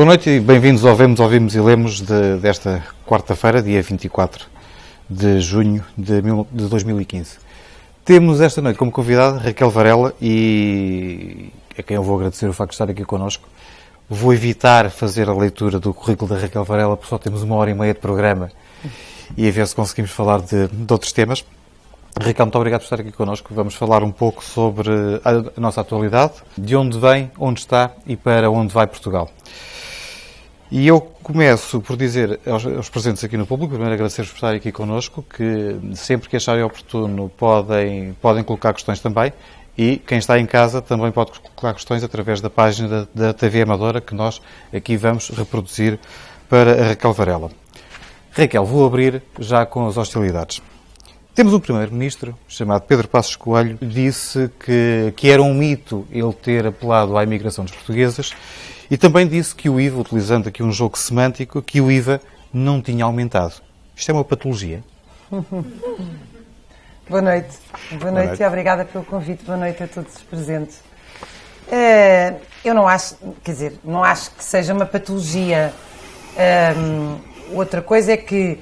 Boa noite e bem-vindos ao Vemos, Ouvimos e Lemos desta quarta-feira, dia 24 de junho de 2015. Temos esta noite como convidada Raquel Varela e a quem eu vou agradecer o facto de estar aqui connosco. Vou evitar fazer a leitura do currículo da Raquel Varela porque só temos 1h30 de programa e a ver se conseguimos falar de outros temas. Raquel, muito obrigado por estar aqui connosco. Vamos falar um pouco sobre a nossa atualidade, de onde vem, onde está e para onde vai Portugal. E eu começo por dizer aos presentes aqui no público, primeiro agradecer-vos por estarem aqui connosco, que sempre que acharem oportuno podem colocar questões também, e quem está em casa também pode colocar questões através da página da TV Amadora, que nós aqui vamos reproduzir para a Raquel Varela. Raquel, vou abrir já com as hostilidades. Temos um primeiro-ministro chamado Pedro Passos Coelho, disse que era um mito ele ter apelado à imigração dos portugueses e também disse que o IVA, utilizando aqui um jogo semântico, que o IVA não tinha aumentado. Isto é uma patologia? Boa noite. Boa noite e obrigada pelo convite. Boa noite a todos os presentes. Eu não acho, não acho que seja uma patologia. Outra coisa é que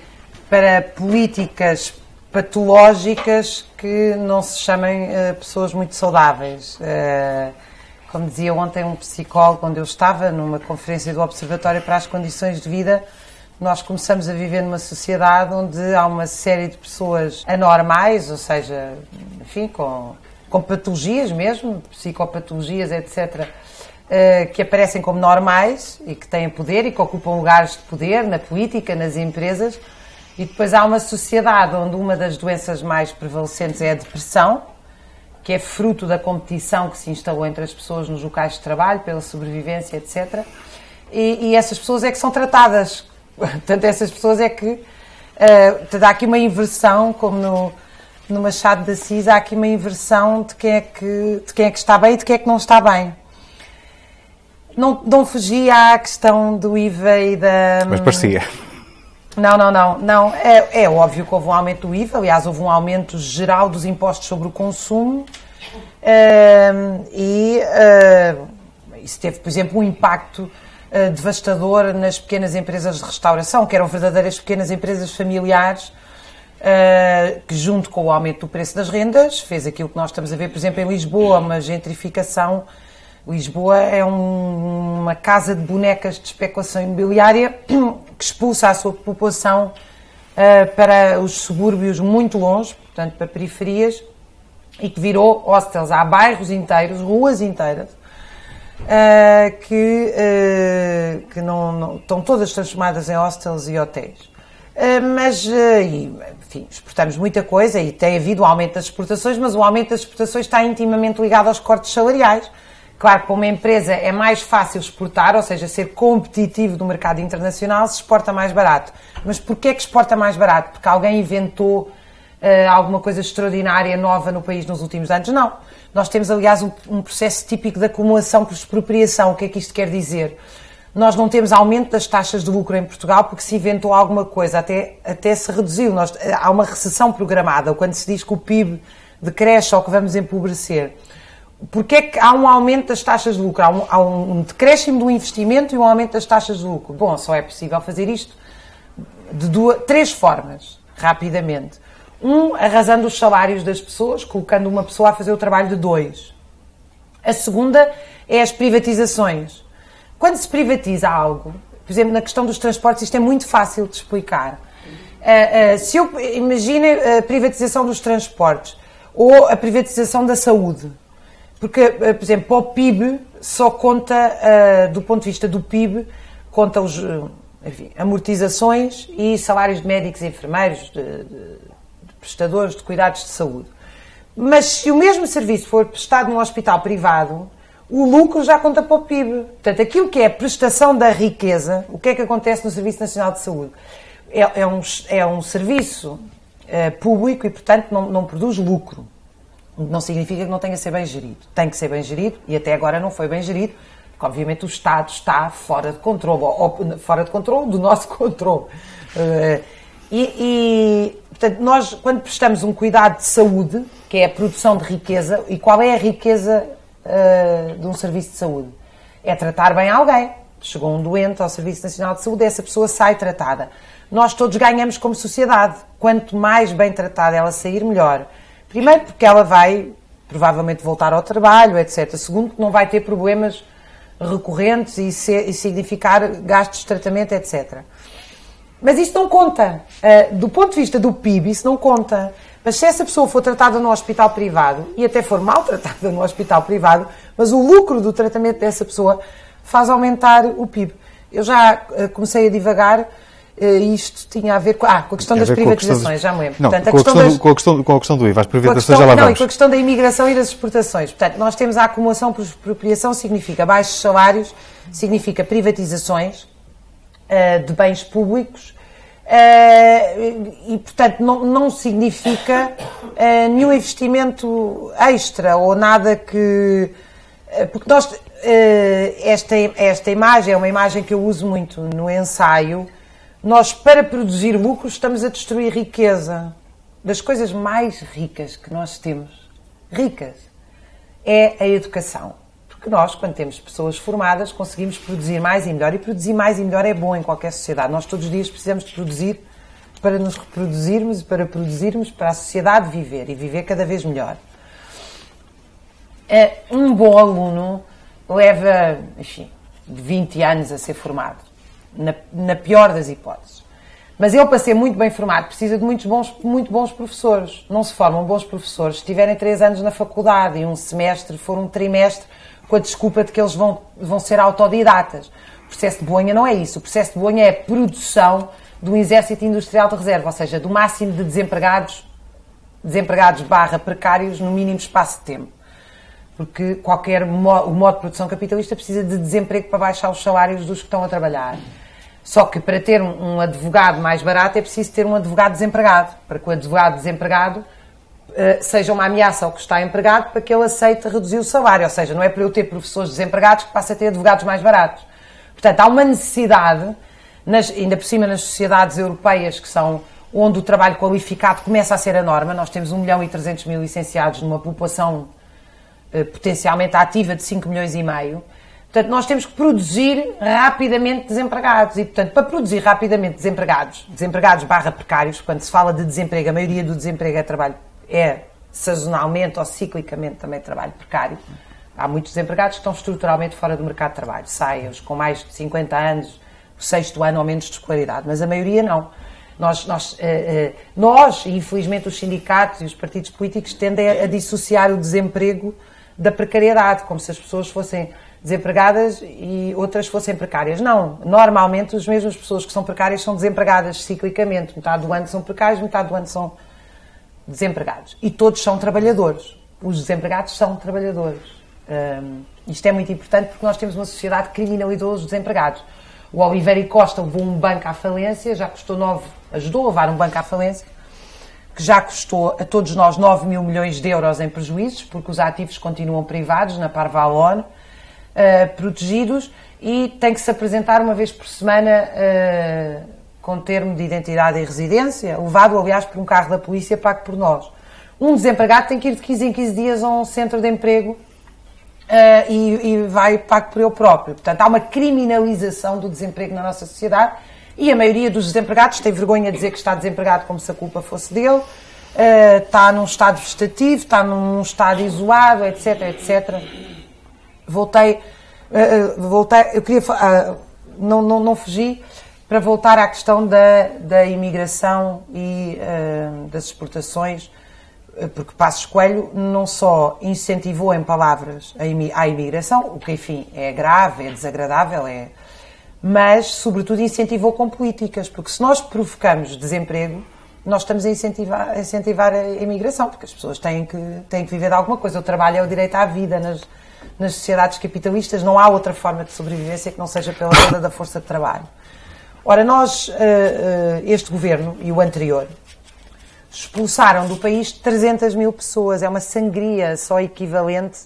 para políticas patológicas que não se chamem pessoas muito saudáveis. Como dizia ontem um psicólogo, onde eu estava, numa conferência do Observatório para as Condições de Vida, nós começamos a viver numa sociedade onde há uma série de pessoas anormais, ou seja, enfim, com patologias mesmo, psicopatologias, etc., que aparecem como normais e que têm poder e que ocupam lugares de poder na política, nas empresas. E depois há uma sociedade onde uma das doenças mais prevalecentes é a depressão, que é fruto da competição que se instalou entre as pessoas nos locais de trabalho, pela sobrevivência, etc. E essas pessoas é que são tratadas. Portanto, essas pessoas é que... dá aqui uma inversão, como no Machado de Assis, há aqui uma inversão de quem é que está bem e de quem é que não está bem. Não fugia à questão do IVA e da... Mas parecia... Não. É óbvio que houve um aumento do IVA, aliás, houve um aumento geral dos impostos sobre o consumo isso teve, por exemplo, um impacto devastador nas pequenas empresas de restauração, que eram verdadeiras pequenas empresas familiares, que junto com o aumento do preço das rendas, fez aquilo que nós estamos a ver, por exemplo, em Lisboa, uma gentrificação. Lisboa é uma casa de bonecas de especulação imobiliária que expulsa a sua população para os subúrbios muito longe, portanto para periferias, e que virou hostels. Há bairros inteiros, ruas inteiras, que não estão todas transformadas em hostels e hotéis. Enfim, exportamos muita coisa e tem havido um aumento das exportações, mas o aumento das exportações está intimamente ligado aos cortes salariais. Claro que para uma empresa é mais fácil exportar, ou seja, ser competitivo no mercado internacional, se exporta mais barato. Mas porquê que exporta mais barato? Porque alguém inventou alguma coisa extraordinária, nova no país nos últimos anos? Não. Nós temos, aliás, um processo típico de acumulação por expropriação. O que é que isto quer dizer? Nós não temos aumento das taxas de lucro em Portugal porque se inventou alguma coisa, até se reduziu. Há uma recessão programada, quando se diz que o PIB decresce ou que vamos empobrecer. Porque é que há um aumento das taxas de lucro? Há um decréscimo do investimento e um aumento das taxas de lucro. Bom, só é possível fazer isto de três formas, rapidamente. Arrasando os salários das pessoas, colocando uma pessoa a fazer o trabalho de dois. A segunda é as privatizações. Quando se privatiza algo, por exemplo, na questão dos transportes, isto é muito fácil de explicar. Se eu imagino a privatização dos transportes ou a privatização da saúde, porque, por exemplo, para o PIB, só conta, do ponto de vista do PIB, conta os amortizações e salários de médicos e enfermeiros, de prestadores de cuidados de saúde. Mas se o mesmo serviço for prestado num hospital privado, o lucro já conta para o PIB. Portanto, aquilo que é a prestação da riqueza, o que é que acontece no Serviço Nacional de Saúde? É um serviço público e, portanto, não produz lucro. Não significa que não tenha que ser bem gerido. Tem que ser bem gerido e até agora não foi bem gerido, porque obviamente o Estado está fora de controle, ou fora de controle do nosso controle. Portanto, nós, quando prestamos um cuidado de saúde, que é a produção de riqueza, e qual é a riqueza de um serviço de saúde? É tratar bem alguém. chegou um doente ao Serviço Nacional de Saúde, essa pessoa sai tratada. Nós todos ganhamos como sociedade. Quanto mais bem tratada ela sair, melhor. Primeiro, porque ela vai provavelmente voltar ao trabalho, etc. Segundo, que não vai ter problemas recorrentes e significar gastos de tratamento, etc. Mas isso não conta. Do ponto de vista do PIB, isso não conta. Mas se essa pessoa for tratada no hospital privado, e até for mal tratada no hospital privado, mas o lucro do tratamento dessa pessoa faz aumentar o PIB. Eu já comecei a divagar, isto tinha a ver com a questão das privatizações, já me lembro. Não, portanto, com a questão do IVA, as privatizações já lá vamos. Não, e com a questão da imigração e das exportações. Portanto, nós temos a acumulação por expropriação, significa baixos salários, significa privatizações de bens públicos, e, portanto, não significa nenhum investimento extra ou nada que... Porque nós... Esta imagem é uma imagem que eu uso muito no ensaio. Nós, para produzir lucros, estamos a destruir riqueza. Das coisas mais ricas que nós temos, ricas, é a educação. Porque nós, quando temos pessoas formadas, conseguimos produzir mais e melhor. E produzir mais e melhor é bom em qualquer sociedade. Nós todos os dias precisamos de produzir para nos reproduzirmos e para produzirmos para a sociedade viver e viver cada vez melhor. Um bom aluno leva, enfim, 20 anos a ser formado, na pior das hipóteses. Mas ele, para ser muito bem formado, precisa de muito bons professores. Não se formam bons professores se tiverem 3 anos na faculdade e um semestre for um trimestre com a desculpa de que eles vão ser autodidatas. O processo de Bolonha não é isso. O processo de Bolonha é a produção de um exército industrial de reserva, ou seja, do máximo de desempregados / precários no mínimo espaço de tempo. Porque o modo de produção capitalista precisa de desemprego para baixar os salários dos que estão a trabalhar. Só que para ter um advogado mais barato é preciso ter um advogado desempregado, para que o advogado desempregado seja uma ameaça ao que está empregado para que ele aceite reduzir o salário. Ou seja, não é para eu ter professores desempregados que passe a ter advogados mais baratos. Portanto, há uma necessidade, ainda por cima nas sociedades europeias, que são onde o trabalho qualificado começa a ser a norma. Nós temos 1.300.000 licenciados numa população potencialmente ativa de 5 milhões e meio. Portanto, nós temos que produzir rapidamente desempregados. E, portanto, para produzir rapidamente desempregados / precários, quando se fala de desemprego, a maioria do desemprego é sazonalmente ou ciclicamente também trabalho precário. Há muitos desempregados que estão estruturalmente fora do mercado de trabalho. Saem os com mais de 50 anos, o 6º ano ou menos de escolaridade, mas a maioria não. Nós, e infelizmente os sindicatos e os partidos políticos, tendem a dissociar o desemprego da precariedade, como se as pessoas fossem desempregadas e outras fossem precárias. Não, normalmente as mesmas pessoas que são precárias são desempregadas ciclicamente. Metade do ano são precários, metade do ano são desempregados. E todos são trabalhadores. Os desempregados são trabalhadores. Isto é muito importante porque nós temos uma sociedade que criminalizou os desempregados. O Oliveira e Costa levou um banco à falência, ajudou a levar um banco à falência, que já custou a todos nós 9 mil milhões de euros em prejuízos, porque os ativos continuam privados, na Parvalon, protegidos, e tem que se apresentar uma vez por semana com termo de identidade e residência, levado, aliás, por um carro da polícia pago por nós. Um desempregado tem que ir de 15 em 15 dias a um centro de emprego e vai pago por ele próprio. Portanto, há uma criminalização do desemprego na nossa sociedade e a maioria dos desempregados tem vergonha de dizer que está desempregado como se a culpa fosse dele, está num estado vegetativo, está num estado isolado, etc, etc. Voltei, eu queria, não fugi, para voltar à questão da imigração e das exportações, porque Passos Coelho não só incentivou em palavras a imigração, o que, enfim, é grave, é desagradável, mas, sobretudo, incentivou com políticas, porque se nós provocamos desemprego, nós estamos a incentivar a imigração, porque as pessoas têm que viver de alguma coisa. O trabalho é o direito à vida nas sociedades capitalistas, não há outra forma de sobrevivência que não seja pela venda da força de trabalho. Ora, este governo e o anterior, expulsaram do país 300 mil pessoas. É uma sangria só equivalente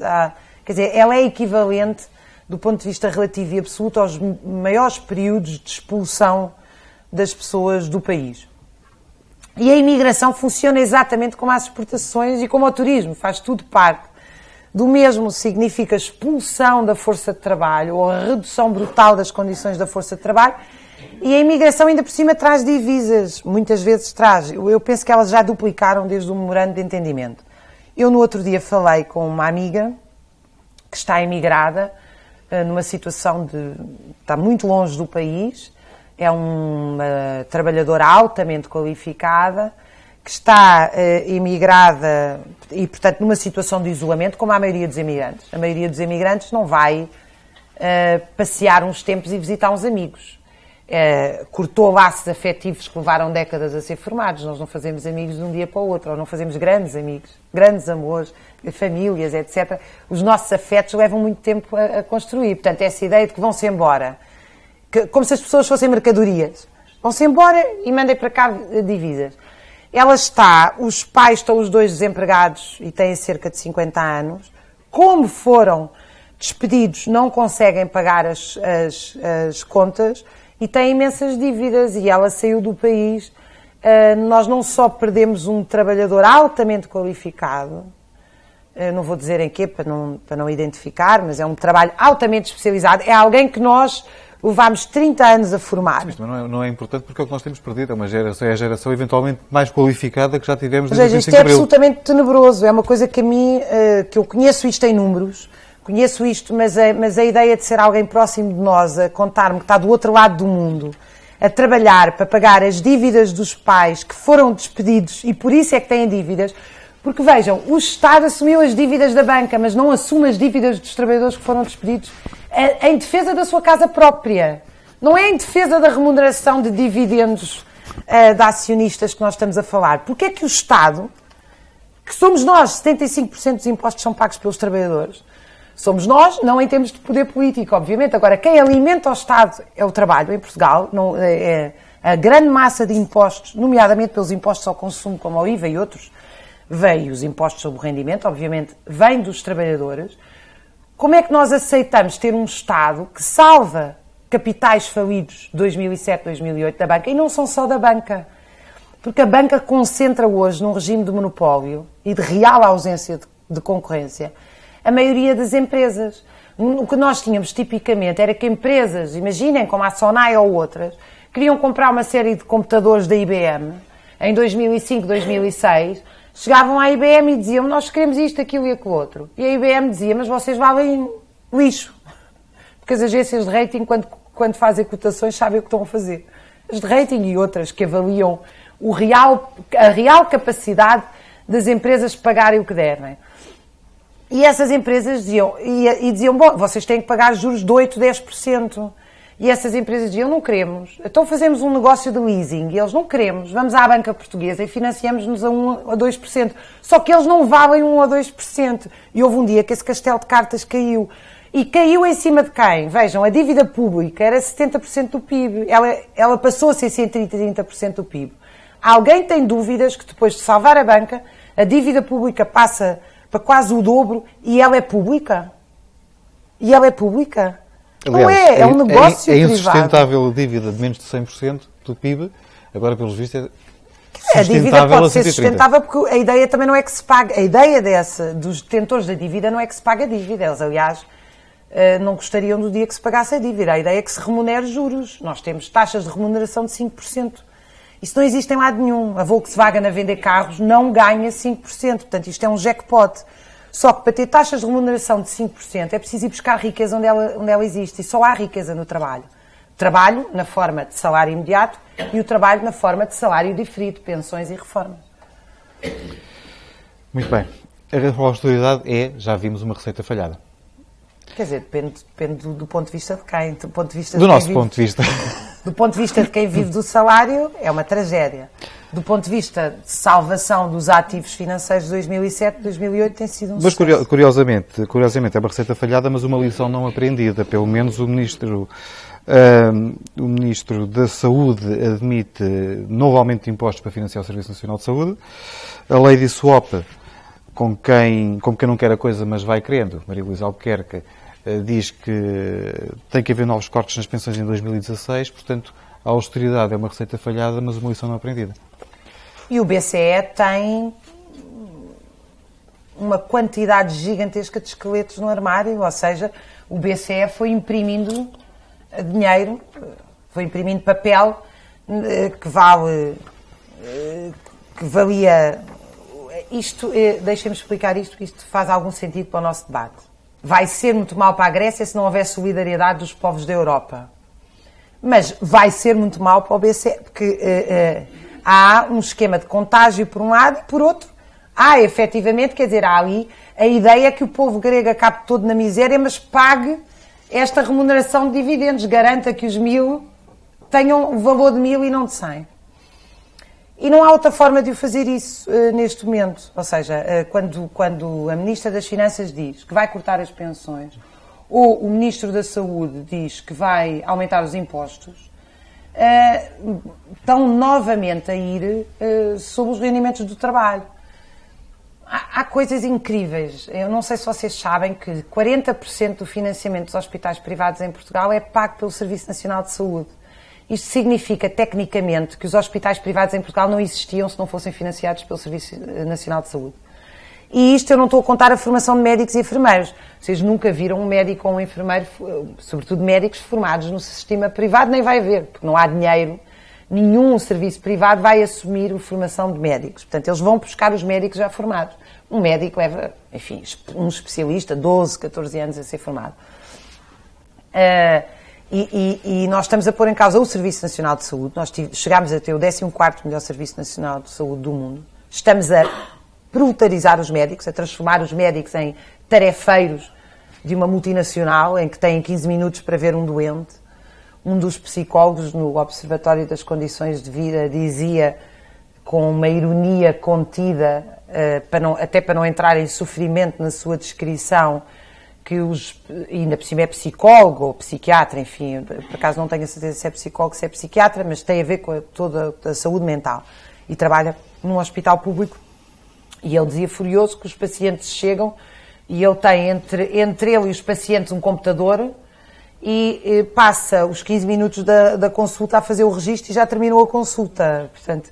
quer dizer, ela é equivalente, do ponto de vista relativo e absoluto, aos maiores períodos de expulsão das pessoas do país. E a imigração funciona exatamente como as exportações e como o turismo, faz tudo parte do mesmo significa expulsão da força de trabalho ou a redução brutal das condições da força de trabalho, e a imigração ainda por cima traz divisas, muitas vezes traz. Eu penso que elas já duplicaram desde o memorando de entendimento. Eu no outro dia falei com uma amiga que está imigrada, numa situação está muito longe do país, é uma trabalhadora altamente qualificada, que está imigrada e, portanto, numa situação de isolamento, como a maioria dos imigrantes. A maioria dos imigrantes não vai passear uns tempos e visitar uns amigos. Cortou laços afetivos que levaram décadas a ser formados. Nós não fazemos amigos de um dia para o outro, ou não fazemos grandes amigos, grandes amores, famílias, etc. Os nossos afetos levam muito tempo a construir. Portanto, essa ideia de que vão-se embora, como se as pessoas fossem mercadorias, vão-se embora e mandem para cá divisas. Os pais estão os dois desempregados e têm cerca de 50 anos. Como foram despedidos, não conseguem pagar as contas e têm imensas dívidas, e ela saiu do país. Nós não só perdemos um trabalhador altamente qualificado, não vou dizer em quê, para não identificar, mas é um trabalho altamente especializado, é alguém que nós levámos 30 anos a formar. Mas não é importante, porque é o que nós temos perdido, é a geração eventualmente mais qualificada que já tivemos desde o 25 isto de é Abril. absolutamente tenebroso, é uma coisa que a mim, que eu conheço isto em números, conheço isto, mas a ideia de ser alguém próximo de nós, a contar-me que está do outro lado do mundo, a trabalhar para pagar as dívidas dos pais que foram despedidos e por isso é que têm dívidas, porque vejam, o Estado assumiu as dívidas da banca, mas não assume as dívidas dos trabalhadores que foram despedidos em defesa da sua casa própria. Não é em defesa da remuneração de dividendos de acionistas que nós estamos a falar. Porque é que o Estado, que somos nós, 75% dos impostos são pagos pelos trabalhadores, somos nós, não em termos de poder político, obviamente. Agora, quem alimenta o Estado é o trabalho em Portugal, a grande massa de impostos, nomeadamente pelos impostos ao consumo, como ao IVA e outros, vem os impostos sobre o rendimento, obviamente, vem dos trabalhadores. Como é que nós aceitamos ter um Estado que salva capitais falidos de 2007, 2008 da banca, e não são só da banca? Porque a banca concentra hoje, num regime de monopólio e de real ausência de concorrência, a maioria das empresas. O que nós tínhamos tipicamente era que empresas, imaginem como a Sonai ou outras, queriam comprar uma série de computadores da IBM em 2005, 2006, chegavam à IBM e diziam, nós queremos isto, aquilo e aquilo outro. E a IBM dizia, mas vocês valem lixo. Porque as agências de rating, quando fazem cotações, sabem o que estão a fazer. As de rating e outras que avaliam a real capacidade das empresas pagarem o que devem. E essas empresas diziam, bom, vocês têm que pagar juros de 8%, 10%. E essas empresas diziam, não queremos. Então fazemos um negócio de leasing. E eles, não queremos. Vamos à banca portuguesa e financiamos-nos a 1% a 2%. Só que eles não valem 1% ou 2%. E houve um dia que esse castelo de cartas caiu. E caiu em cima de quem? Vejam, a dívida pública era 70% do PIB. Ela passou a ser 130% do PIB. Alguém tem dúvidas que depois de salvar a banca, a dívida pública passa para quase o dobro e ela é pública? E ela é pública? Aliás, não é um negócio é privado. insustentável a dívida de menos de 100% do PIB, agora pelos vistos é a dívida pode ser 130. sustentável porque a ideia também não é que se pague. A ideia dos detentores da dívida não é que se pague a dívida. Eles, aliás, não gostariam do dia que se pagasse a dívida. A ideia é que se remunere juros. Nós temos taxas de remuneração de 5%. Isso não existe em lado nenhum. A Volkswagen a vender carros não ganha 5%. Portanto, isto é um jackpot. Só que para ter taxas de remuneração de 5% é preciso ir buscar riqueza onde ela existe. E só há riqueza no trabalho. Trabalho na forma de salário imediato e o trabalho na forma de salário diferido, pensões e reformas. Muito bem. A responsabilidade já vimos uma receita falhada. Quer dizer, depende do ponto de vista de quem. Do nosso ponto de vista. Do ponto de vista de quem vive do salário, é uma tragédia. Do ponto de vista de salvação dos ativos financeiros de 2007, 2008 tem sido um sucesso. Mas curiosamente é uma receita falhada, mas uma lição não aprendida. Pelo menos o Ministro da Saúde admite novo aumento de impostos para financiar o Serviço Nacional de Saúde. A lei de swap, como quem não quer a coisa, mas vai querendo, Maria Luísa Albuquerque, diz que tem que haver novos cortes nas pensões em 2016, portanto, a austeridade é uma receita falhada, mas uma lição não aprendida. E o BCE tem uma quantidade gigantesca de esqueletos no armário, ou seja, o BCE foi imprimindo dinheiro, foi imprimindo papel que valia... Deixem-me explicar isto, porque isto faz algum sentido para o nosso debate. Vai ser muito mal para a Grécia se não houver solidariedade dos povos da Europa. Mas vai ser muito mal para o BCE, porque há um esquema de contágio por um lado e por outro há efetivamente, quer dizer, há ali a ideia que o povo grego acabe todo na miséria, mas pague esta remuneração de dividendos, garanta que os 1000 tenham o valor de 1000 e não de 100. E não há outra forma de o fazer isso neste momento. Ou seja, quando a Ministra das Finanças diz que vai cortar as pensões, ou o Ministro da Saúde diz que vai aumentar os impostos, estão novamente a ir sobre os rendimentos do trabalho. Há coisas incríveis. Eu não sei se vocês sabem que 40% do financiamento dos hospitais privados em Portugal é pago pelo Serviço Nacional de Saúde. Isto significa, tecnicamente, que os hospitais privados em Portugal não existiam se não fossem financiados pelo Serviço Nacional de Saúde. E isto eu não estou a contar a formação de médicos e enfermeiros. Vocês nunca viram um médico ou um enfermeiro, sobretudo médicos formados no sistema privado, nem vai haver, porque não há dinheiro. Nenhum serviço privado vai assumir a formação de médicos. Portanto, eles vão buscar os médicos já formados. Um médico leva, enfim, um especialista, 12, 14 anos a ser formado. E nós estamos a pôr em causa o Serviço Nacional de Saúde. Nós chegámos a ter o 14º melhor Serviço Nacional de Saúde do mundo. Estamos a brutalizar os médicos, a transformar os médicos em tarefeiros de uma multinacional, em que têm 15 minutos para ver um doente. Um dos psicólogos no Observatório das Condições de Vida dizia, com uma ironia contida, até para não entrar em sofrimento na sua descrição, que ainda por cima é psicólogo ou psiquiatra, enfim, por acaso não tenho a certeza se é psicólogo, se é psiquiatra, mas tem a ver com toda a saúde mental. E trabalha num hospital público. E ele dizia furioso que os pacientes chegam e ele tem entre ele e os pacientes um computador e passa os 15 minutos da consulta a fazer o registro e já terminou a consulta. Portanto,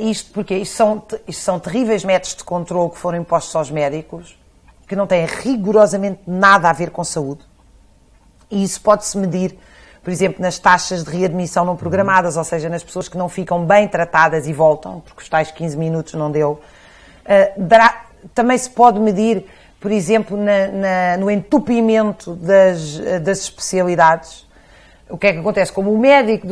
isto porque isto são terríveis métodos de controle que foram impostos aos médicos, que não têm rigorosamente nada a ver com saúde. E isso pode-se medir, por exemplo, nas taxas de readmissão não programadas, ou seja, nas pessoas que não ficam bem tratadas e voltam, porque os tais 15 minutos não deu. Também se pode medir, por exemplo, no entupimento das especialidades. O que é que acontece? Como o médico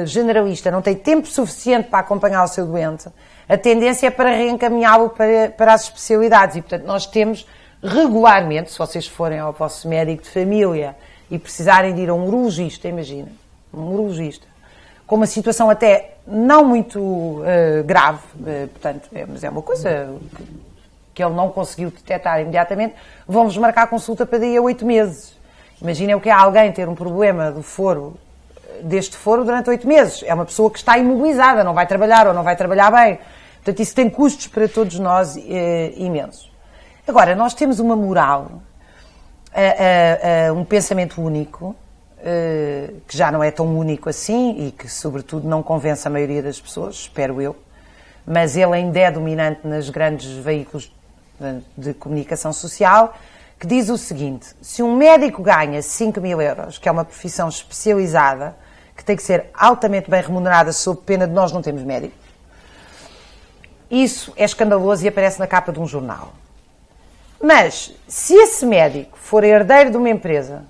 generalista não tem tempo suficiente para acompanhar o seu doente, a tendência é para reencaminhá-lo para as especialidades. E, portanto, nós temos regularmente, se vocês forem ao vosso médico de família e precisarem de ir a um urologista, imagina, um urologista, com uma situação até não muito grave, portanto, mas é uma coisa que ele não conseguiu detectar imediatamente, vão-vos marcar consulta para daí a 8 meses. Imaginem o que é alguém ter um problema deste foro durante 8 meses. É uma pessoa que está imobilizada, não vai trabalhar ou não vai trabalhar bem. Portanto, isso tem custos para todos nós imensos. Agora, nós temos uma moral, um pensamento único, que já não é tão único assim e que, sobretudo, não convence a maioria das pessoas, espero eu, mas ele ainda é dominante nos grandes veículos de comunicação social, que diz o seguinte: se um médico ganha 5.000 euros, que é uma profissão especializada, que tem que ser altamente bem remunerada sob pena de nós não termos médico, isso é escandaloso e aparece na capa de um jornal. Mas, se esse médico for herdeiro de uma empresa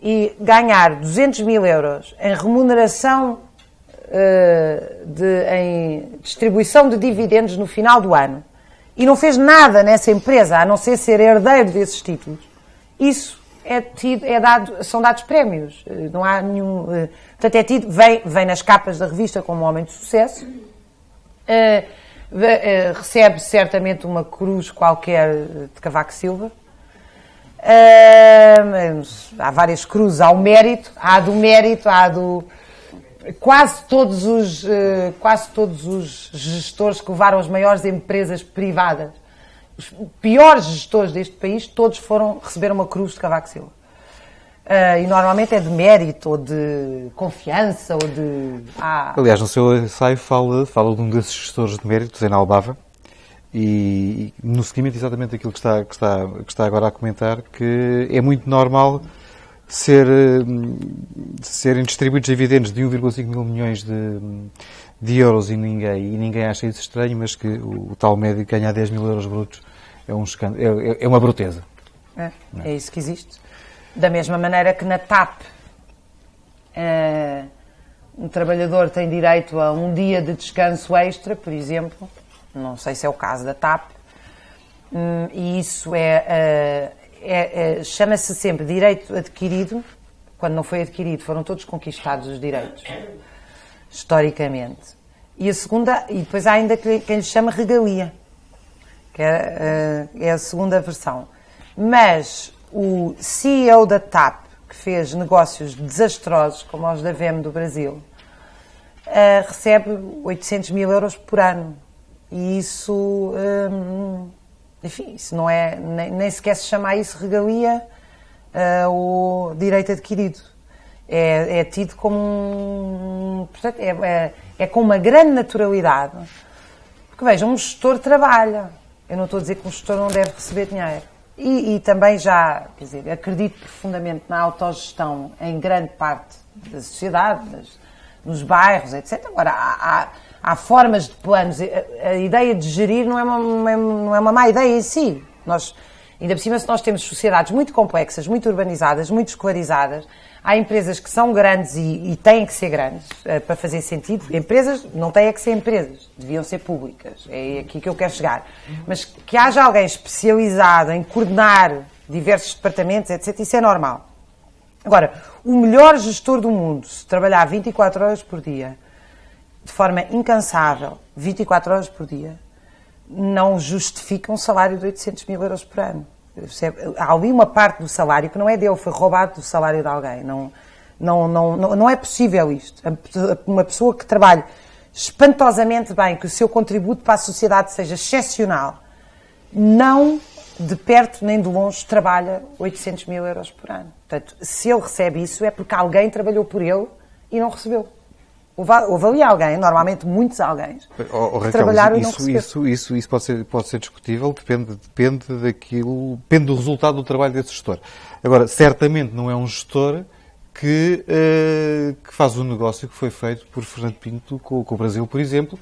e ganhar 200.000 euros em remuneração, em distribuição de dividendos no final do ano, e não fez nada nessa empresa, a não ser herdeiro desses títulos, isso são dados prémios. Não há nenhum... Portanto, é tido, vem nas capas da revista como um homem de sucesso, recebe certamente uma cruz qualquer de Cavaco Silva. Há várias cruzes, há o mérito, há do mérito, há do... Quase todos os gestores que levaram as maiores empresas privadas, os piores gestores deste país, todos receberam uma cruz de Cavaco Silva. E normalmente é de mérito, ou de confiança, ou de... Aliás, no seu ensaio fala de um desses gestores de mérito, Zé Albava, e no seguimento exatamente daquilo que está agora a comentar, que é muito normal serem distribuídos dividendos de 1,5 mil milhões de euros e ninguém acha isso estranho, mas que o tal médico ganhar 10 mil euros brutos é um escândalo, é uma bruteza. É isso que existe. Da mesma maneira que na TAP um trabalhador tem direito a um dia de descanso extra, por exemplo, não sei se é o caso da TAP, e isso chama-se sempre direito adquirido. Quando não foi adquirido, foram todos conquistados os direitos, historicamente. E a segunda, e depois há ainda quem lhe chama regalia, que é a segunda versão. Mas o CEO da TAP, que fez negócios desastrosos, como os da VM do Brasil, recebe 800 mil euros por ano. E isso, enfim, isso não é, nem sequer se chama isso regalia ou direito adquirido. É tido como portanto, é com uma grande naturalidade. Porque vejam, um gestor trabalha. Eu não estou a dizer que um gestor não deve receber dinheiro. E também já, quer dizer, acredito profundamente na autogestão em grande parte da sociedade, nos bairros, etc. Agora, há formas de planos. A ideia de gerir não é uma má ideia em si. Ainda por cima, se nós temos sociedades muito complexas, muito urbanizadas, muito escolarizadas, há empresas que são grandes e têm que ser grandes para fazer sentido. Empresas não têm que ser empresas, deviam ser públicas. É aqui que eu quero chegar. Mas que haja alguém especializado em coordenar diversos departamentos, etc., isso é normal. Agora, o melhor gestor do mundo, se trabalhar 24 horas por dia, de forma incansável, 24 horas por dia, não justifica um salário de 800 mil euros por ano. Há ali uma parte do salário que não é dele, foi roubado do salário de alguém. Não é possível isto. Uma pessoa que trabalhe espantosamente bem, que o seu contributo para a sociedade seja excepcional, não de perto nem de longe trabalha 800 mil euros por ano. Portanto, se ele recebe isso é porque alguém trabalhou por ele e não recebeu. Houve ali alguém, normalmente muitos alguém, que trabalharam e não receberam. Isso pode ser discutível, depende do resultado do trabalho desse gestor. Agora, certamente não é um gestor que faz um negócio que foi feito por Fernando Pinto com o Brasil, por exemplo,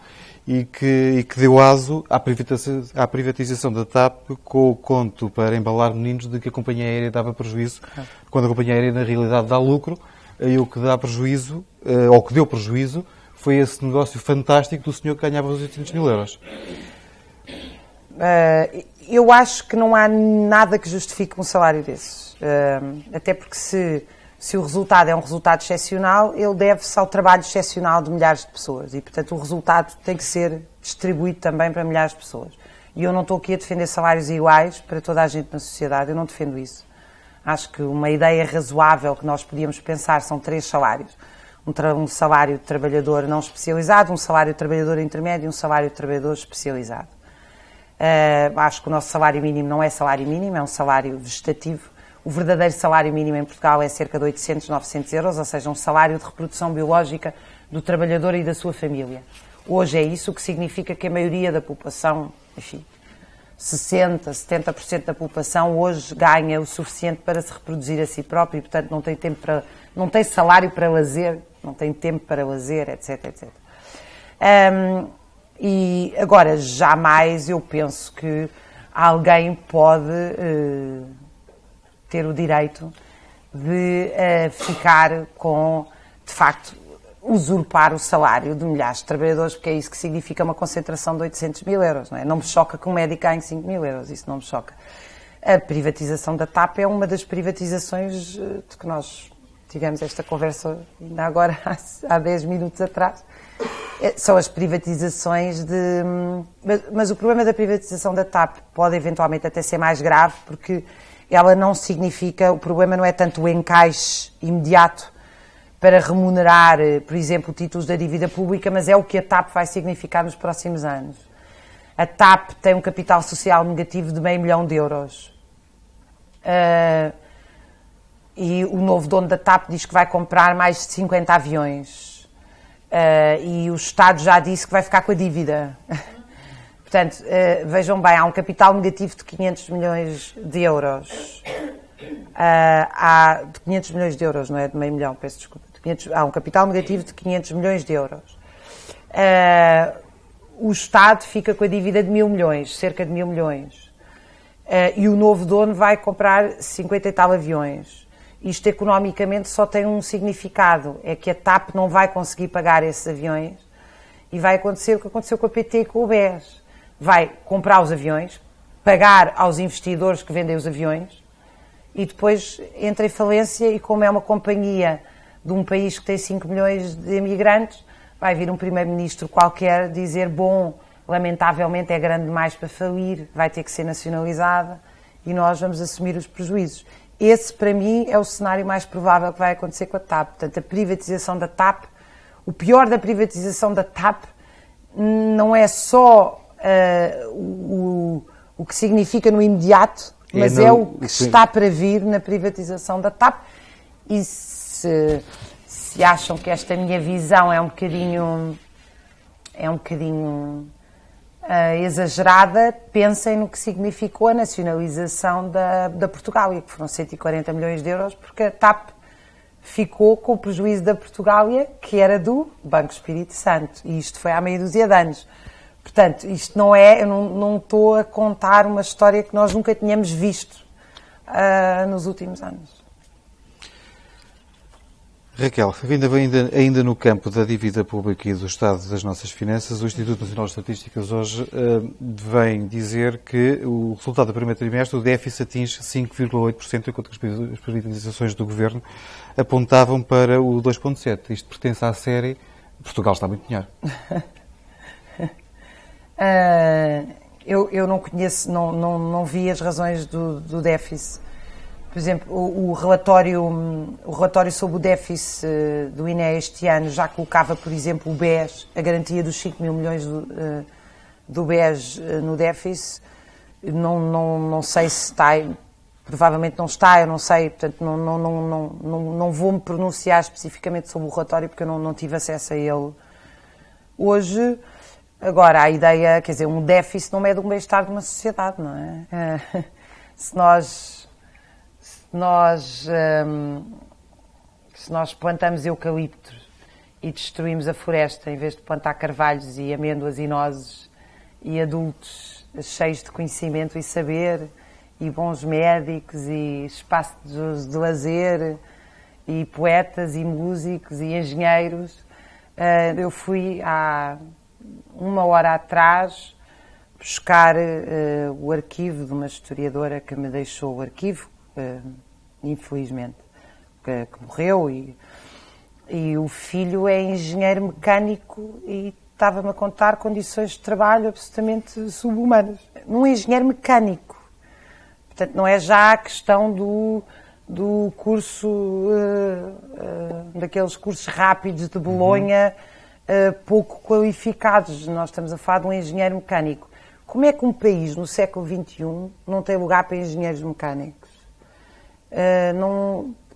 e que deu aso à privatização da TAP com o conto para embalar meninos de que a companhia aérea dava prejuízo, quando a companhia aérea na realidade dá lucro. E o que dá prejuízo, ou que deu prejuízo, foi esse negócio fantástico do senhor que ganhava os 800 mil euros. Eu acho que não há nada que justifique um salário desses. Até porque se o resultado é um resultado excepcional, ele deve-se ao trabalho excepcional de milhares de pessoas. E, portanto, o resultado tem que ser distribuído também para milhares de pessoas. E eu não estou aqui a defender salários iguais para toda a gente na sociedade. Eu não defendo isso. Acho que uma ideia razoável que nós podíamos pensar são 3 salários. Um salário de trabalhador não especializado, um salário de trabalhador intermédio e um salário de trabalhador especializado. Acho que o nosso salário mínimo não é salário mínimo, é um salário vegetativo. O verdadeiro salário mínimo em Portugal é cerca de 800, 900 euros, ou seja, um salário de reprodução biológica do trabalhador e da sua família. Hoje é isso, o que significa que a maioria da população, enfim, 60%, 70% da população hoje ganha o suficiente para se reproduzir a si próprio e, portanto, não tem salário para lazer, não tem tempo para lazer, etc, etc. E agora, jamais eu penso que alguém pode ter o direito de ficar com, de facto, usurpar o salário de milhares de trabalhadores, porque é isso que significa uma concentração de 800 mil euros. Não é? Não me choca que um médico ganhe 5 mil euros, isso não me choca. A privatização da TAP é uma das privatizações de que nós tivemos esta conversa ainda agora, há 10 minutos atrás. São as privatizações de... Mas o problema da privatização da TAP pode eventualmente até ser mais grave, porque ela não significa... O problema não é tanto o encaixe imediato para remunerar, por exemplo, títulos da dívida pública, mas é o que a TAP vai significar nos próximos anos. A TAP tem um capital social negativo de €500 milhão. E o novo dono da TAP diz que vai comprar mais de 50 aviões. E o Estado já disse que vai ficar com a dívida. Portanto, vejam bem, há um capital negativo de 500 milhões de euros. De 500 milhões de euros, não é de meio milhão, peço desculpa. Há um capital negativo de 500 milhões de euros. O Estado fica com a dívida de 1.000 milhões, cerca de 1.000 milhões. E o novo dono vai comprar 50 e tal aviões. Isto economicamente só tem um significado, é que a TAP não vai conseguir pagar esses aviões e vai acontecer o que aconteceu com a PT e com o BES. Vai comprar os aviões, pagar aos investidores que vendem os aviões e depois entra em falência e como é uma companhia de um país que tem 5 milhões de imigrantes, vai vir um primeiro-ministro qualquer dizer, bom, lamentavelmente é grande demais para falir, vai ter que ser nacionalizada e nós vamos assumir os prejuízos. Esse, para mim, é o cenário mais provável que vai acontecer com a TAP. Portanto, a privatização da TAP, o pior da privatização da TAP não é só o que significa no imediato, mas é o que está para vir na privatização da TAP. E se acham que esta minha visão é um bocadinho exagerada, pensem no que significou a nacionalização da Portugália, que foram 140 milhões de euros, porque a TAP ficou com o prejuízo da Portugália, que era do Banco Espírito Santo, e isto foi há meia dúzia de anos. Portanto, isto não é, eu não estou a contar uma história que nós nunca tínhamos visto nos últimos anos. Raquel, ainda no campo da dívida pública e do estado das nossas finanças, o Instituto Nacional de Estatísticas hoje vem dizer que o resultado do primeiro trimestre, o déficit atinge 5,8%, enquanto que as privatizações do Governo apontavam para o 2,7%. Isto pertence à série Portugal está muito melhor. Eu não conheço, não vi as razões do déficit. Por exemplo, o relatório sobre o déficit do INE este ano já colocava, por exemplo, o BES, a garantia dos 5 mil milhões do BES no déficit. Não sei se está, provavelmente não está, eu não sei, portanto não vou me pronunciar especificamente sobre o relatório porque eu não tive acesso a ele hoje. Agora, a ideia, quer dizer, um déficit não mede o bem-estar de uma sociedade, não é? Se nós plantamos eucaliptos e destruímos a floresta em vez de plantar carvalhos e amêndoas e nozes e adultos cheios de conhecimento e saber e bons médicos e espaços de lazer e poetas e músicos e engenheiros, eu fui há uma hora atrás buscar o arquivo de uma historiadora que me deixou o arquivo, infelizmente, que morreu e o filho é engenheiro mecânico e estava-me a contar condições de trabalho absolutamente subhumanas. Num engenheiro mecânico. Portanto, não é já a questão do curso, daqueles cursos rápidos de Bolonha, pouco qualificados. Nós estamos a falar de um engenheiro mecânico. Como é que um país no século XXI não tem lugar para engenheiros mecânicos?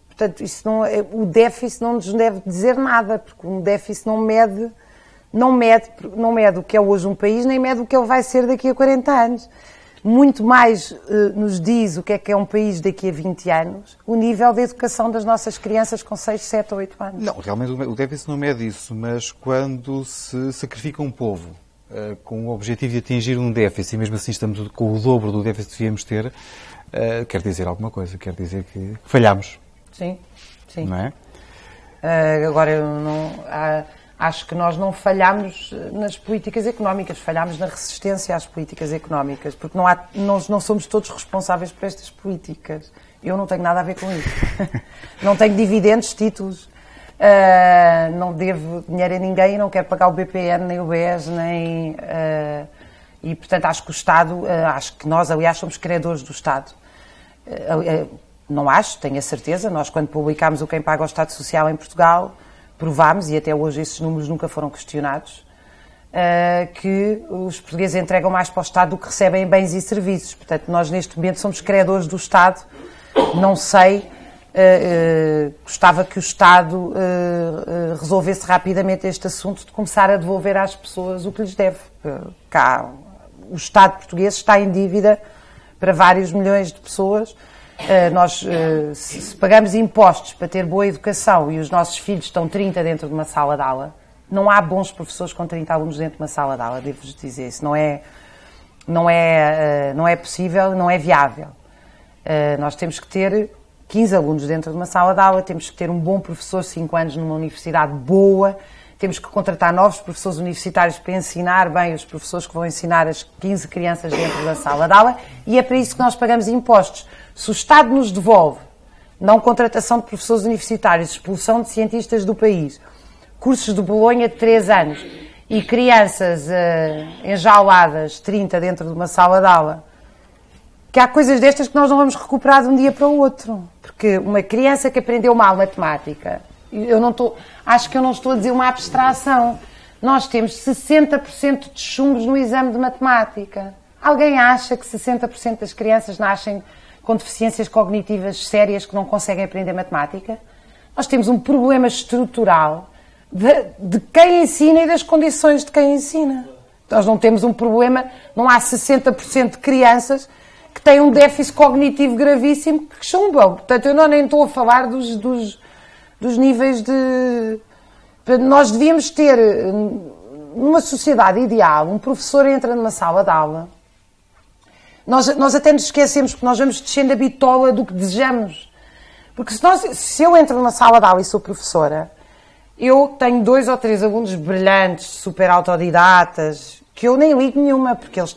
Portanto, o déficit não nos deve dizer nada, porque um déficit não mede o que é hoje um país, nem mede o que ele vai ser daqui a 40 anos. Muito mais nos diz o que é um país daqui a 20 anos, o nível de educação das nossas crianças com 6, 7 ou 8 anos. Não, realmente o déficit não mede isso, mas quando se sacrifica um povo com o objetivo de atingir um déficit, e mesmo assim estamos com o dobro do déficit que devíamos ter, quer dizer alguma coisa, quer dizer que falhamos. Sim. Não é? Agora, acho que nós não falhamos nas políticas económicas, falhamos na resistência às políticas económicas, porque nós não somos todos responsáveis por estas políticas. Eu não tenho nada a ver com isso. Não tenho dividendos, títulos, não devo dinheiro a ninguém, não quero pagar o BPN, nem o BES, nem... e, portanto, acho que o Estado, acho que nós, aliás, somos credores do Estado. Não acho, tenho a certeza, nós quando publicámos o Quem Paga o Estado Social em Portugal, provámos, e até hoje esses números nunca foram questionados, que os portugueses entregam mais para o Estado do que recebem em bens e serviços. Portanto, nós neste momento somos credores do Estado, não sei, gostava que o Estado resolvesse rapidamente este assunto de começar a devolver às pessoas o que lhes deve. Cá, o Estado português está em dívida para vários milhões de pessoas. Se pagamos impostos para ter boa educação e os nossos filhos estão 30 dentro de uma sala de aula, não há bons professores com 30 alunos dentro de uma sala de aula, devo-vos dizer. Isso não é possível, não é viável. Nós temos que ter 15 alunos dentro de uma sala de aula, temos que ter um bom professor, 5 anos numa universidade boa, temos que contratar novos professores universitários para ensinar bem os professores que vão ensinar as 15 crianças dentro da sala de aula, e é para isso que nós pagamos impostos. Se o Estado nos devolve não contratação de professores universitários, expulsão de cientistas do país, cursos de Bolonha de 3 anos e crianças enjauladas, 30 dentro de uma sala de aula, que há coisas destas que nós não vamos recuperar de um dia para o outro. Porque uma criança que aprendeu mal matemática, acho que eu não estou a dizer uma abstração, nós temos 60% de chumbos no exame de matemática. Alguém acha que 60% das crianças nascem com deficiências cognitivas sérias que não conseguem aprender matemática? Nós temos um problema estrutural de quem ensina e das condições de quem ensina. Nós não temos um problema, não há 60% de crianças que têm um déficit cognitivo gravíssimo que chumbam. Portanto, eu nem estou a falar dos níveis de... Nós devíamos ter, numa sociedade ideal, um professor entra numa sala de aula. Nós até nos esquecemos que nós vamos descendo a bitola do que desejamos. Porque se eu entro numa sala de aula e sou professora, eu tenho 2 ou 3 alunos brilhantes, super autodidatas, que eu nem ligo nenhuma, porque eles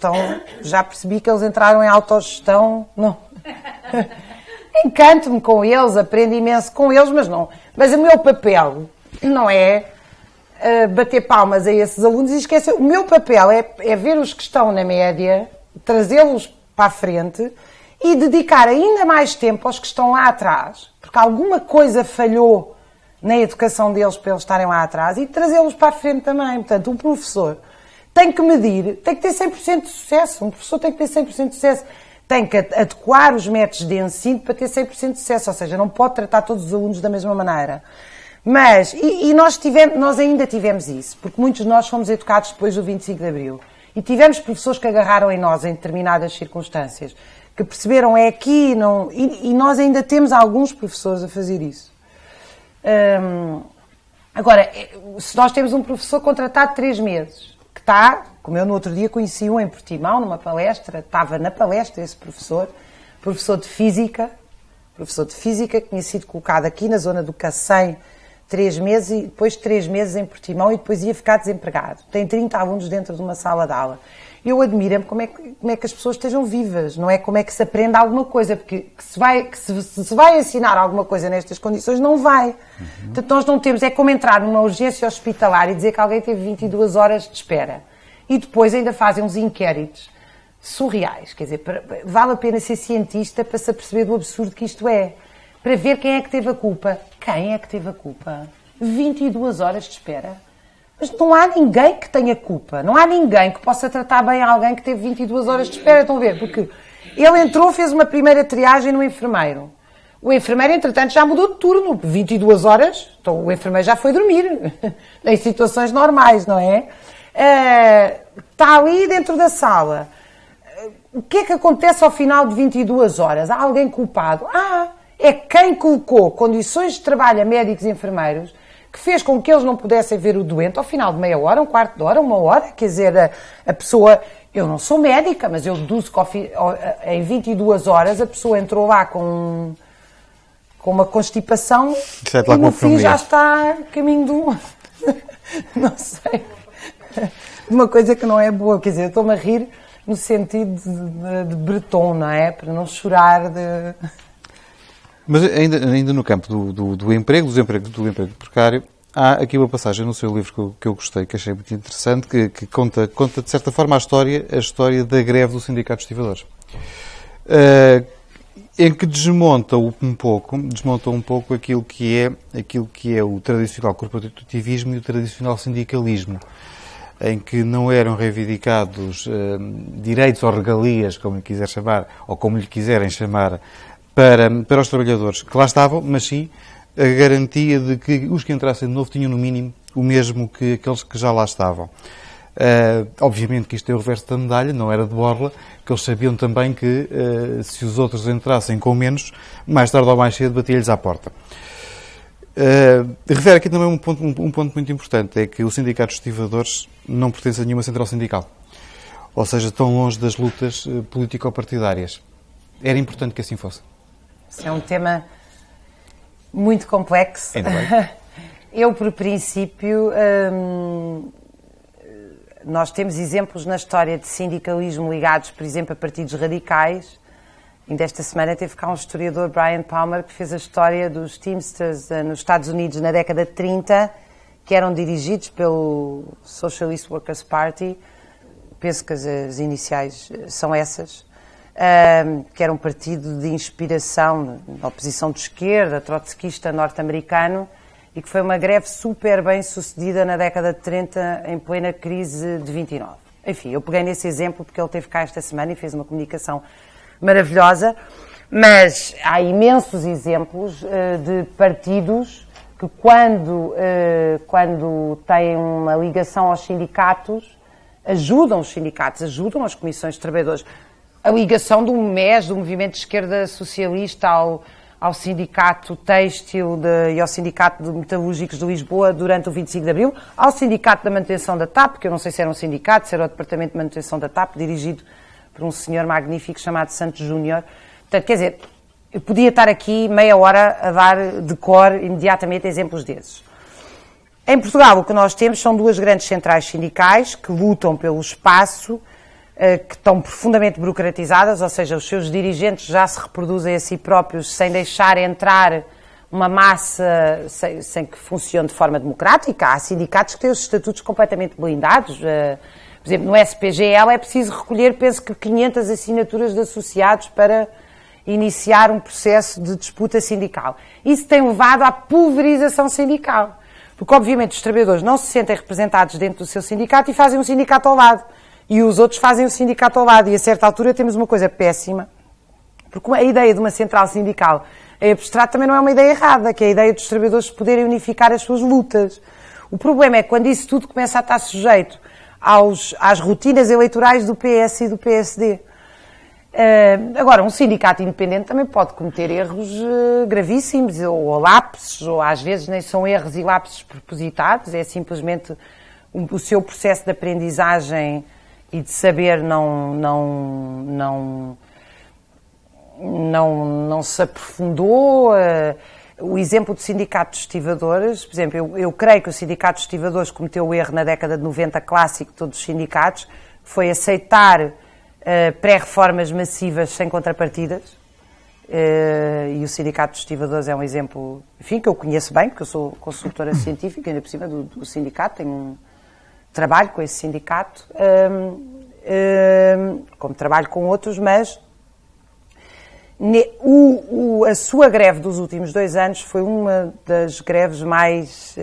já percebi que eles entraram em autogestão, não. Encanto-me com eles, aprendo imenso com eles, mas o meu papel não é bater palmas a esses alunos e esquecer. O meu papel é ver os que estão na média, trazê-los para a frente e dedicar ainda mais tempo aos que estão lá atrás, porque alguma coisa falhou na educação deles para eles estarem lá atrás, e trazê-los para a frente também. Portanto, um professor tem que medir, tem que ter 100% de sucesso. Um professor tem que ter 100% de sucesso. Tem que adequar os métodos de ensino para ter 100% de sucesso. Ou seja, não pode tratar todos os alunos da mesma maneira. Mas, nós ainda tivemos isso, porque muitos de nós fomos educados depois do 25 de Abril. E tivemos professores que agarraram em nós em determinadas circunstâncias, que perceberam é aqui, não, e nós ainda temos alguns professores a fazer isso. Agora, se nós temos um professor contratado 3 meses, que está, como eu no outro dia conheci um em Portimão, numa palestra, estava na palestra esse professor de física, que tinha sido colocado aqui na zona do Cacém 3 meses, e depois 3 meses em Portimão, e depois ia ficar desempregado. Tem 30 alunos dentro de uma sala de aula. Eu admiro-me como é que as pessoas estejam vivas, não é como é que se aprende alguma coisa, porque se vai ensinar alguma coisa nestas condições, não vai. Portanto, nós não temos, é como entrar numa urgência hospitalar e dizer que alguém teve 22 horas de espera. E depois ainda fazem uns inquéritos surreais, quer dizer, vale a pena ser cientista para se aperceber do absurdo que isto é, para ver quem é que teve a culpa. Quem é que teve a culpa? 22 horas de espera. Mas não há ninguém que tenha culpa. Não há ninguém que possa tratar bem alguém que teve 22 horas de espera. Estão a ver? Porque ele entrou, fez uma primeira triagem no enfermeiro. O enfermeiro, entretanto, já mudou de turno. 22 horas, então o enfermeiro já foi dormir. Em situações normais, não é? Está ali dentro da sala. O que é que acontece ao final de 22 horas? Há alguém culpado? É quem colocou condições de trabalho a médicos e enfermeiros que fez com que eles não pudessem ver o doente ao final de meia hora, um quarto de hora, 1 hora. Quer dizer, a pessoa... Eu não sou médica, mas eu deduzo que em 22 horas a pessoa entrou lá com uma constipação e no fim já está a caminho de um... não sei. De uma coisa que não é boa. Quer dizer, eu estou-me a rir no sentido de Breton, não é? Para não chorar de... Mas ainda no campo do emprego, do emprego precário, há aqui uma passagem no seu livro que eu gostei, que achei muito interessante, que conta de certa forma a história da greve do Sindicato de Estivadores, em que desmonta um pouco aquilo que é o tradicional corporativismo e o tradicional sindicalismo, em que não eram reivindicados direitos ou regalias, como lhe quiser chamar, ou como lhe quiserem chamar, para os trabalhadores que lá estavam, mas sim a garantia de que os que entrassem de novo tinham no mínimo o mesmo que aqueles que já lá estavam. Obviamente que isto é o reverso da medalha, não era de borla, que eles sabiam também que se os outros entrassem com menos, mais tarde ou mais cedo batia-lhes à porta. Refere aqui também um ponto muito importante, é que o Sindicato dos Estivadores não pertence a nenhuma central sindical. Ou seja, estão longe das lutas político-partidárias. Era importante que assim fosse. Isso é um tema muito complexo. Eu, por princípio, nós temos exemplos na história de sindicalismo ligados, por exemplo, a partidos radicais. Ainda esta semana teve cá um historiador, Brian Palmer, que fez a história dos Teamsters nos Estados Unidos na década de 30, que eram dirigidos pelo Socialist Workers' Party. Penso que as iniciais são essas, que era um partido de inspiração da oposição de esquerda, trotskista norte-americano, e que foi uma greve super bem sucedida na década de 30, em plena crise de 29. Enfim, eu peguei nesse exemplo porque ele esteve cá esta semana e fez uma comunicação maravilhosa, mas há imensos exemplos de partidos que quando têm uma ligação aos sindicatos, ajudam os sindicatos, ajudam as comissões de trabalhadores. A ligação do MES, do Movimento de Esquerda Socialista, ao Sindicato Têxtil e ao Sindicato de Metalúrgicos de Lisboa durante o 25 de Abril, ao Sindicato da Manutenção da TAP, que eu não sei se era um sindicato, se era o Departamento de Manutenção da TAP, dirigido por um senhor magnífico chamado Santos Júnior. Portanto, quer dizer, eu podia estar aqui meia hora a dar de cor imediatamente exemplos desses. Em Portugal, o que nós temos são duas grandes centrais sindicais que lutam pelo espaço, que estão profundamente burocratizadas, ou seja, os seus dirigentes já se reproduzem a si próprios sem deixar entrar uma massa sem que funcione de forma democrática. Há sindicatos que têm os estatutos completamente blindados. Por exemplo, no SPGL é preciso recolher, penso que 500 assinaturas de associados para iniciar um processo de disputa sindical. Isso tem levado à pulverização sindical. Porque, obviamente, os trabalhadores não se sentem representados dentro do seu sindicato e fazem um sindicato ao lado. E os outros fazem um sindicato ao lado. E, a certa altura, temos uma coisa péssima. Porque a ideia de uma central sindical em abstrato também não é uma ideia errada, que é a ideia dos trabalhadores poderem unificar as suas lutas. O problema é que quando isso tudo começa a estar sujeito às rotinas eleitorais do PS e do PSD. Agora, um sindicato independente também pode cometer erros gravíssimos, ou lapsos, ou às vezes nem são erros e lapsos propositados, é simplesmente o seu processo de aprendizagem e de saber não se aprofundou. O exemplo do Sindicato dos Estivadores, por exemplo, eu creio que o Sindicato dos Estivadores cometeu o erro na década de 90, clássico de todos os sindicatos, foi aceitar pré-reformas massivas sem contrapartidas, e o Sindicato dos Estivadores é um exemplo, enfim, que eu conheço bem, porque eu sou consultora científica, ainda por cima do sindicato, tenho um trabalho com esse sindicato, como trabalho com outros, mas a sua greve dos últimos 2 anos foi uma das greves mais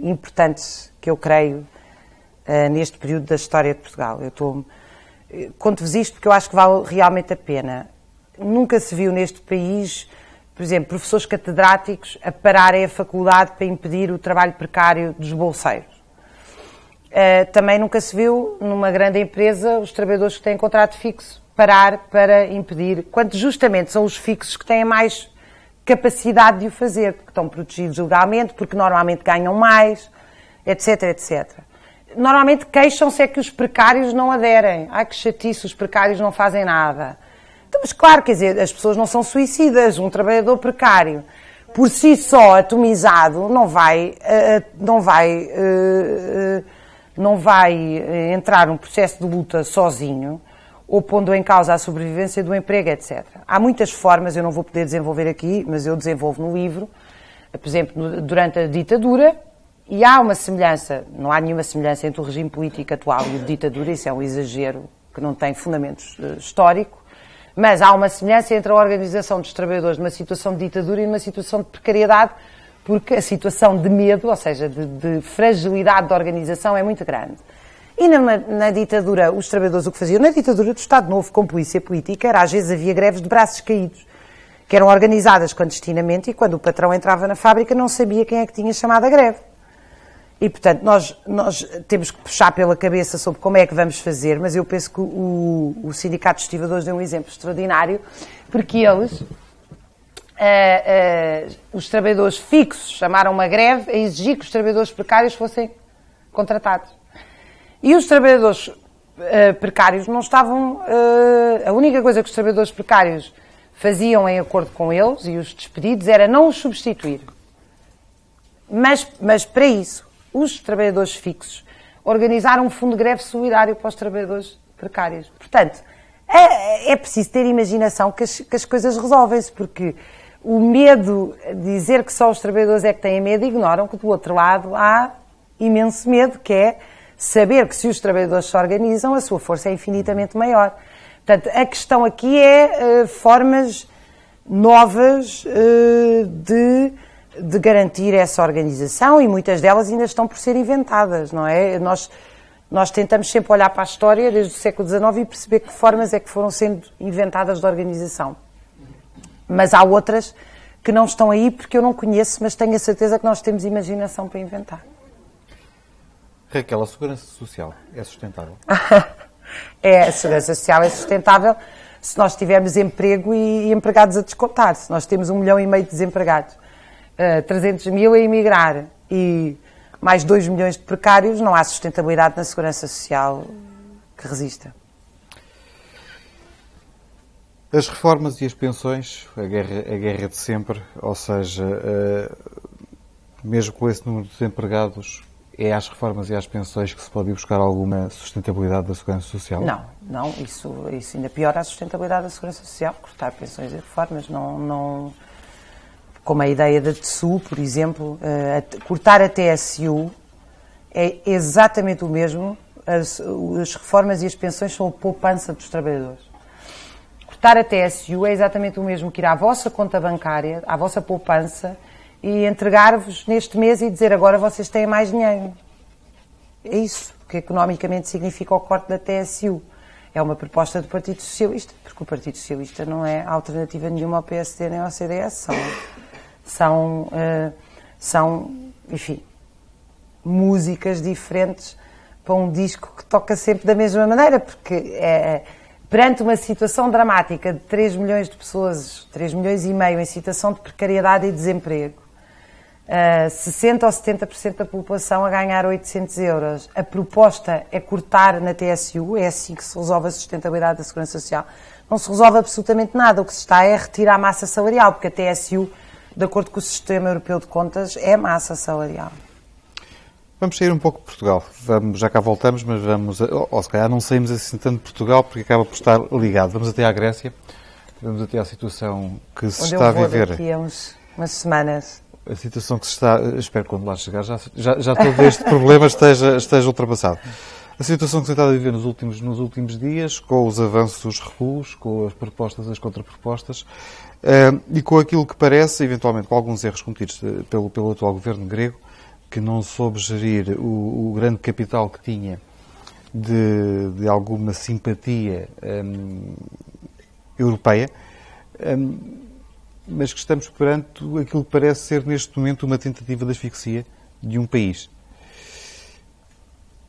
importantes que eu creio neste período da história de Portugal. Conto-vos isto porque eu acho que vale realmente a pena. Nunca se viu neste país, por exemplo, professores catedráticos a pararem a faculdade para impedir o trabalho precário dos bolseiros. Também nunca se viu numa grande empresa os trabalhadores que têm contrato fixo parar para impedir, quando justamente são os fixos que têm mais capacidade de o fazer, porque estão protegidos legalmente, porque normalmente ganham mais, etc, etc. Normalmente queixam-se é que os precários não aderem. Ai, que chatice, os precários não fazem nada. Então, mas claro, quer dizer, as pessoas não são suicidas. Um trabalhador precário, por si só, atomizado, não vai entrar num processo de luta sozinho, ou pondo em causa a sobrevivência do emprego, etc. Há muitas formas, eu não vou poder desenvolver aqui, mas eu desenvolvo no livro, por exemplo, durante a ditadura, e há uma semelhança, não há nenhuma semelhança entre o regime político atual e o de ditadura, isso é um exagero que não tem fundamento histórico, mas há uma semelhança entre a organização dos trabalhadores numa situação de ditadura e numa situação de precariedade, porque a situação de medo, ou seja, de fragilidade da organização é muito grande. E na ditadura, os trabalhadores o que faziam? Na ditadura do Estado Novo, com polícia política, às vezes havia greves de braços caídos, que eram organizadas clandestinamente e quando o patrão entrava na fábrica não sabia quem é que tinha chamado a greve. E, portanto, nós temos que puxar pela cabeça sobre como é que vamos fazer, mas eu penso que o Sindicato dos Estivadores deu um exemplo extraordinário, porque eles, os trabalhadores fixos, chamaram uma greve a exigir que os trabalhadores precários fossem contratados. E os trabalhadores precários não estavam... a única coisa que os trabalhadores precários faziam em acordo com eles e os despedidos era não os substituir. Mas para isso, os trabalhadores fixos organizaram um fundo de greve solidário para os trabalhadores precários. Portanto, é preciso ter imaginação que as coisas resolvem-se, porque o medo, dizer que só os trabalhadores é que têm medo, ignoram que do outro lado há imenso medo, que é saber que se os trabalhadores se organizam, a sua força é infinitamente maior. Portanto, a questão aqui é formas novas de garantir essa organização, e muitas delas ainda estão por ser inventadas, não é? Nós tentamos sempre olhar para a história desde o século XIX e perceber que formas é que foram sendo inventadas de organização. Mas há outras que não estão aí porque eu não conheço, mas tenho a certeza que nós temos imaginação para inventar. Raquel, a segurança social é sustentável? A segurança social é sustentável se nós tivermos emprego e empregados a descontar. Se nós temos 1,5 milhão de desempregados, 300 mil a emigrar e mais 2 milhões de precários, não há sustentabilidade na segurança social que resista. As reformas e as pensões, a guerra de sempre, ou seja, mesmo com esse número de desempregados, é às reformas e às pensões que se pode ir buscar alguma sustentabilidade da segurança social? Não, isso ainda piora a sustentabilidade da segurança social, cortar pensões e reformas, não como a ideia da TSU, por exemplo, cortar a TSU é exatamente o mesmo, as reformas e as pensões são a poupança dos trabalhadores. Cortar a TSU é exatamente o mesmo que ir à vossa conta bancária, à vossa poupança, e entregar-vos neste mês e dizer agora vocês têm mais dinheiro. É isso que economicamente significa o corte da TSU. É uma proposta do Partido Socialista, porque o Partido Socialista não é alternativa nenhuma ao PSD nem ao CDS, são, enfim, músicas diferentes para um disco que toca sempre da mesma maneira, porque perante uma situação dramática de 3 milhões de pessoas, 3 milhões e meio em situação de precariedade e desemprego, 60% ou 70% da população a ganhar 800 euros. A proposta é cortar na TSU, é assim que se resolve a sustentabilidade da segurança social. Não se resolve absolutamente nada, o que se está é retirar a massa salarial, porque a TSU, de acordo com o Sistema Europeu de Contas, é massa salarial. Vamos sair um pouco de Portugal. Já cá voltamos, mas ou se calhar não saímos assim tanto de Portugal, porque acaba por estar ligado. Vamos até à Grécia, vamos até à situação que se está a viver. Daqui a umas semanas. A situação que se está... Espero que quando lá chegar já todo este problema esteja ultrapassado. A situação que se está a viver nos últimos dias, com os avanços, os recuos, com as propostas, as contrapropostas, e com aquilo que parece, eventualmente, com alguns erros cometidos pelo atual governo grego, que não soube gerir o grande capital que tinha de alguma simpatia europeia, mas que estamos perante aquilo que parece ser, neste momento, uma tentativa de asfixia de um país.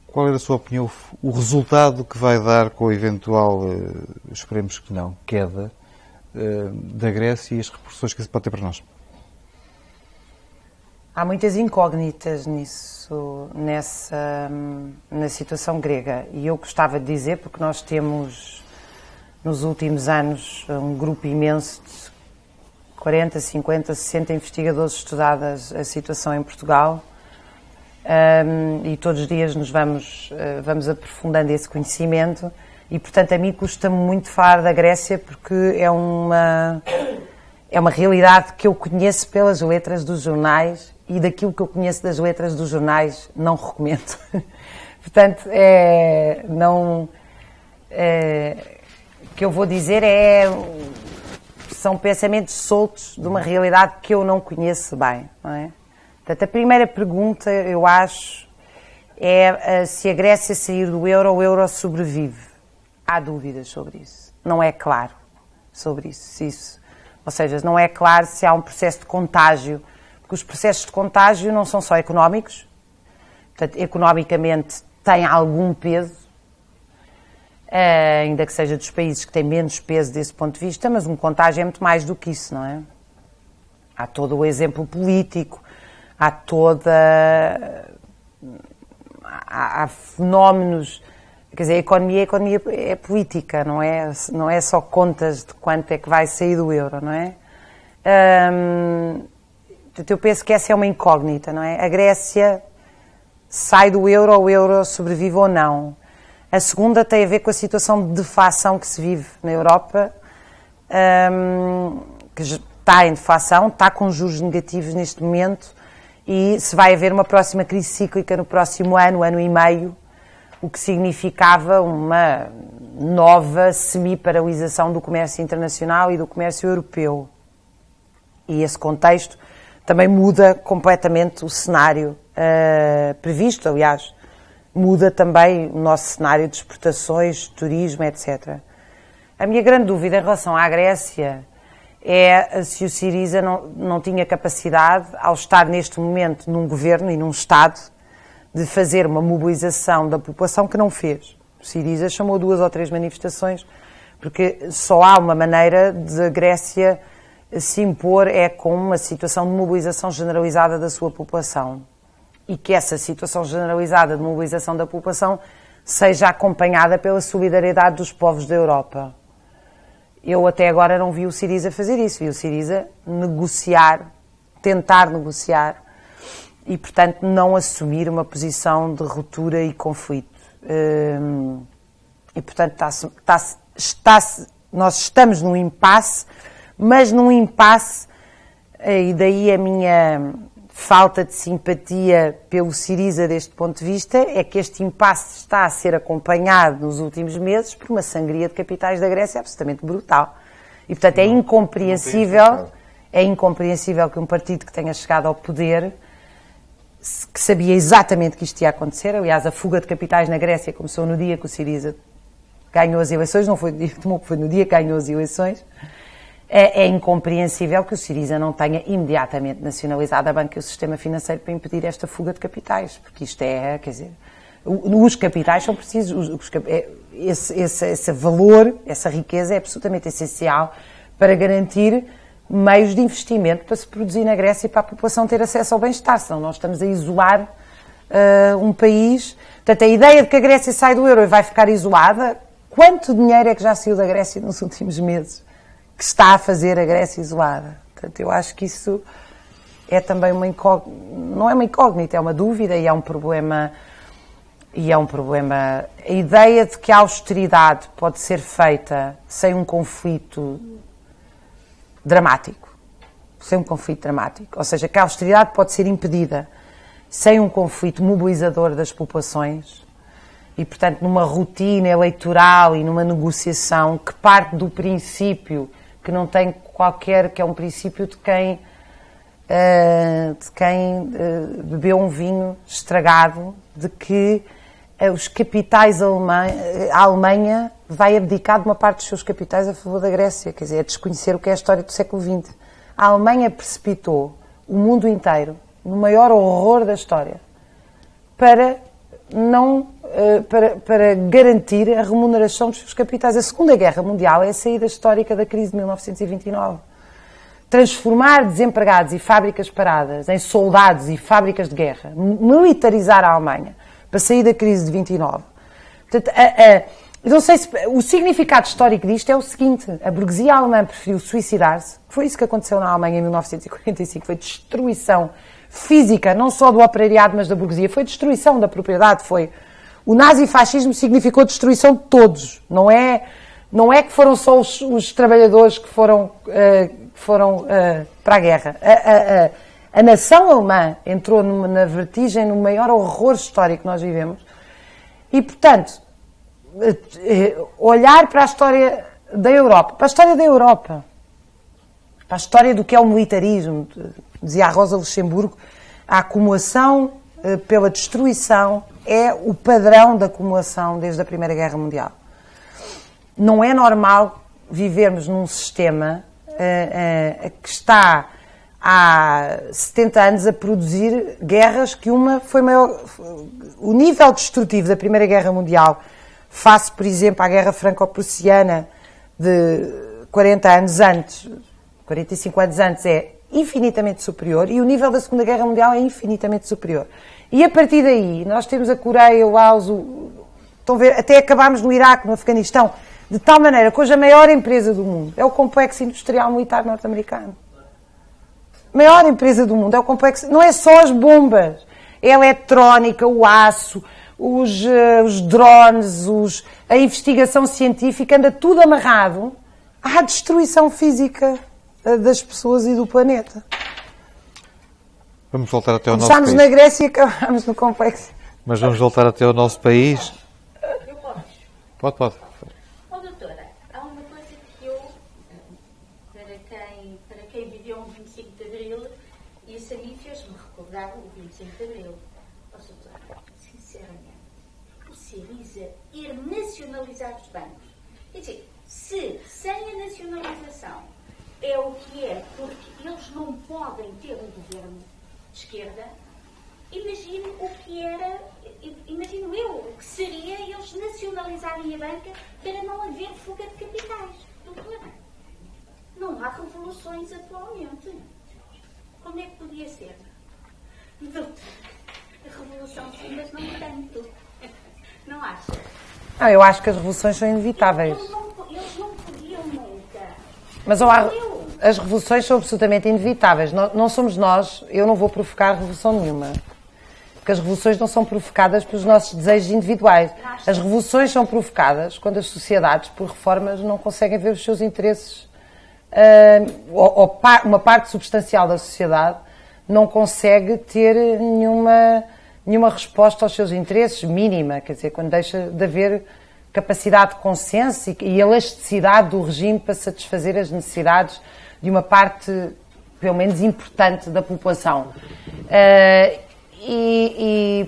Qual é, a sua opinião, o resultado que vai dar com a eventual, esperemos que não, queda da Grécia e as repercussões que isso pode ter para nós? Há muitas incógnitas na situação grega, e eu gostava de dizer, porque nós temos, nos últimos anos, um grupo imenso de 40, 50, 60 investigadores estudadas a situação em Portugal, e todos os dias nos vamos aprofundando esse conhecimento, e portanto a mim custa-me muito falar da Grécia, porque é uma realidade que eu conheço pelas letras dos jornais, e daquilo que eu conheço das letras dos jornais não recomendo. Portanto, o que eu vou dizer são pensamentos soltos de uma realidade que eu não conheço bem, não é? Portanto, a primeira pergunta, eu acho, é se a Grécia sair do euro, o euro sobrevive. Há dúvidas sobre isso. Não é claro sobre isso. Ou seja, não é claro se há um processo de contágio, porque os processos de contágio não são só económicos, Portanto, economicamente tem algum peso, ainda que seja dos países que têm menos peso desse ponto de vista, mas um contágio é muito mais do que isso, não é? Há todo o exemplo político, há fenómenos, quer dizer, a economia é política, não é só contas de quanto é que vai sair do euro, não é? Eu penso que essa é uma incógnita, não é? A Grécia sai do euro, ou o euro sobrevive ou não. A segunda tem a ver com a situação de deflação que se vive na Europa, que está em deflação, está com juros negativos neste momento, e se vai haver uma próxima crise cíclica no próximo ano e meio, o que significava uma nova semi-paralisação do comércio internacional e do comércio europeu. E esse contexto também muda completamente o cenário previsto, aliás, muda também o nosso cenário de exportações, turismo, etc. A minha grande dúvida em relação à Grécia é se o Syriza não tinha capacidade, ao estar neste momento num governo e num Estado, de fazer uma mobilização da população que não fez. O Syriza chamou 2 ou 3 manifestações, porque só há uma maneira de a Grécia se impor com uma situação de mobilização generalizada da sua população. E que essa situação generalizada de mobilização da população seja acompanhada pela solidariedade dos povos da Europa. Eu até agora não vi o Syriza fazer isso, vi o Syriza tentar negociar e, portanto, não assumir uma posição de ruptura e conflito. E, portanto, nós estamos num impasse, mas num impasse, e daí a minha falta de simpatia pelo Syriza deste ponto de vista, é que este impasse está a ser acompanhado nos últimos meses por uma sangria de capitais da Grécia absolutamente brutal. E, portanto, é incompreensível que um partido que tenha chegado ao poder, que sabia exatamente que isto ia acontecer, aliás, a fuga de capitais na Grécia começou no dia que o Syriza ganhou as eleições, não foi no dia que ganhou as eleições. É incompreensível que o Syriza não tenha imediatamente nacionalizado a banca e o sistema financeiro para impedir esta fuga de capitais, porque isto quer dizer, os capitais são precisos, esse valor, essa riqueza é absolutamente essencial para garantir meios de investimento para se produzir na Grécia e para a população ter acesso ao bem-estar, senão nós estamos a isolar um país. Portanto, a ideia de que a Grécia sai do euro e vai ficar isolada, quanto dinheiro é que já saiu da Grécia nos últimos meses? Que está a fazer a Grécia isolada. Portanto, eu acho que isso é também uma incógnita, não é uma incógnita, é uma dúvida e é um problema. A ideia de que a austeridade pode ser feita sem um conflito dramático, ou seja, que a austeridade pode ser impedida sem um conflito mobilizador das populações e, portanto, numa rotina eleitoral e numa negociação que parte do princípio que não tem que é um princípio de quem bebeu um vinho estragado, de que os capitais a Alemanha vai abdicar de uma parte dos seus capitais a favor da Grécia, quer dizer, é desconhecer o que é a história do século XX. A Alemanha precipitou o mundo inteiro no maior horror da história para garantir a remuneração dos seus capitais. A Segunda Guerra Mundial é a saída histórica da crise de 1929. Transformar desempregados e fábricas paradas em soldados e fábricas de guerra, militarizar a Alemanha para sair da crise de 29. Portanto, não sei se o significado histórico disto é o seguinte: a burguesia alemã preferiu suicidar-se. Foi isso que aconteceu na Alemanha em 1945, foi destruição física, não só do operariado, mas da burguesia, foi destruição da propriedade, o nazifascismo significou destruição de todos, não é que foram só os trabalhadores que foram para a guerra. A nação alemã entrou na vertigem, no maior horror histórico que nós vivemos, e, portanto, olhar para a história da Europa, para a história do que é o militarismo, dizia a Rosa Luxemburgo, a acumulação pela destruição é o padrão da acumulação desde a Primeira Guerra Mundial. Não é normal vivermos num sistema que está há 70 anos a produzir guerras que uma foi maior. O nível destrutivo da Primeira Guerra Mundial, face, por exemplo, à Guerra Franco-Prussiana de 40 anos antes, 45 anos antes, é infinitamente superior, e o nível da Segunda Guerra Mundial é infinitamente superior. E a partir daí, nós temos a Coreia, o Laos, estão a ver, até acabámos no Iraque, no Afeganistão, de tal maneira que hoje a maior empresa do mundo é o complexo industrial militar norte-americano. A maior empresa do mundo é o complexo, não é só as bombas, é a eletrónica, o aço, os drones, a investigação científica, anda tudo amarrado à destruição física das pessoas e do planeta. Vamos voltar até ao nosso país. Começámos na Grécia e acabámos no complexo. Mas vamos voltar até ao nosso país. Eu posso? Pode. Oh, doutora, há uma coisa que eu, para quem viveu um 25 de Abril, isso a mim fez-me recordar o 25 de Abril. Oh, doutora, sinceramente, o Syriza ir nacionalizar os bancos. Quer dizer, se sem a nacionalização é o que é, porque eles não podem ter um governo de esquerda, imagino o que era, imagino eu, o que seria eles nacionalizarem a banca para não haver fuga de capitais. Doutora, não há revoluções atualmente. Como é que podia ser? Doutora, a revolução sim, mas não tanto. Não acha? Eu acho que as revoluções são inevitáveis. Eles não podiam nunca. Mas as revoluções são absolutamente inevitáveis. Não somos nós, eu não vou provocar revolução nenhuma. Porque as revoluções não são provocadas pelos nossos desejos individuais. As revoluções são provocadas quando as sociedades, por reformas, não conseguem ver os seus interesses. Ou uma parte substancial da sociedade não consegue ter nenhuma resposta aos seus interesses, mínima. Quer dizer, quando deixa de haver capacidade de consenso e elasticidade do regime para satisfazer as necessidades de uma parte, pelo menos importante, da população.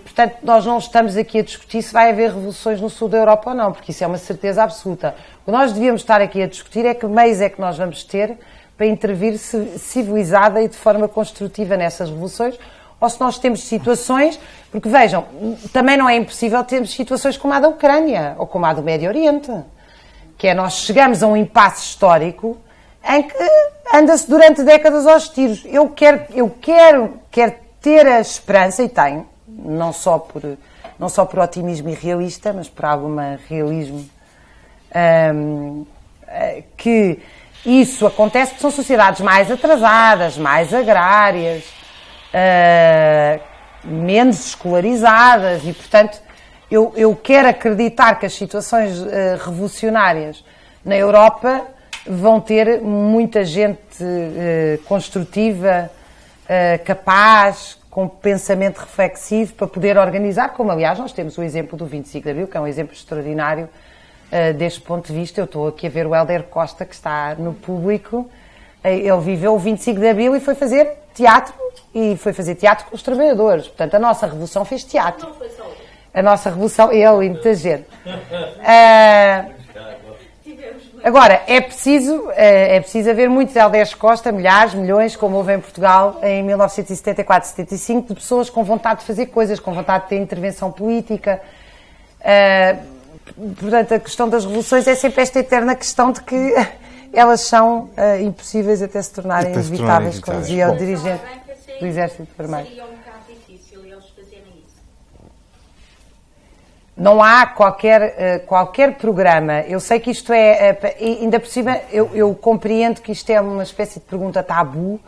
Portanto, nós não estamos aqui a discutir se vai haver revoluções no sul da Europa ou não, porque isso é uma certeza absoluta. O que nós devíamos estar aqui a discutir é que meios é que nós vamos ter para intervir civilizada e de forma construtiva nessas revoluções, ou se nós temos situações, porque vejam, também não é impossível termos situações como a da Ucrânia ou como a do Médio Oriente, que é nós chegamos a um impasse histórico em que anda-se durante décadas aos tiros. Eu quero ter a esperança, e tenho, não só por otimismo irrealista, mas por algum realismo, que isso acontece porque são sociedades mais atrasadas, mais agrárias, menos escolarizadas e, portanto, eu quero acreditar que as situações revolucionárias na Europa vão ter muita gente construtiva, capaz, com pensamento reflexivo para poder organizar, como aliás nós temos o exemplo do 25 de Abril, que é um exemplo extraordinário deste ponto de vista. Eu estou aqui a ver o Hélder Costa, que está no público. Ele viveu o 25 de Abril e foi fazer teatro com os trabalhadores. Portanto, a nossa revolução fez teatro. Não foi só ele. A nossa revolução, ele e muita gente. Agora, é preciso haver muitos Hélder Costa, milhares, milhões, como houve em Portugal em 1974, 75, de pessoas com vontade de fazer coisas, com vontade de ter intervenção política. Portanto, a questão das revoluções é sempre esta eterna questão de que elas são impossíveis até se tornarem inevitáveis, como dizia o dirigente do Exército Vermelho. Seria um bocado difícil eles fazerem isso. Não há qualquer programa. Eu sei que isto ainda por cima, eu compreendo que isto é uma espécie de pergunta tabu,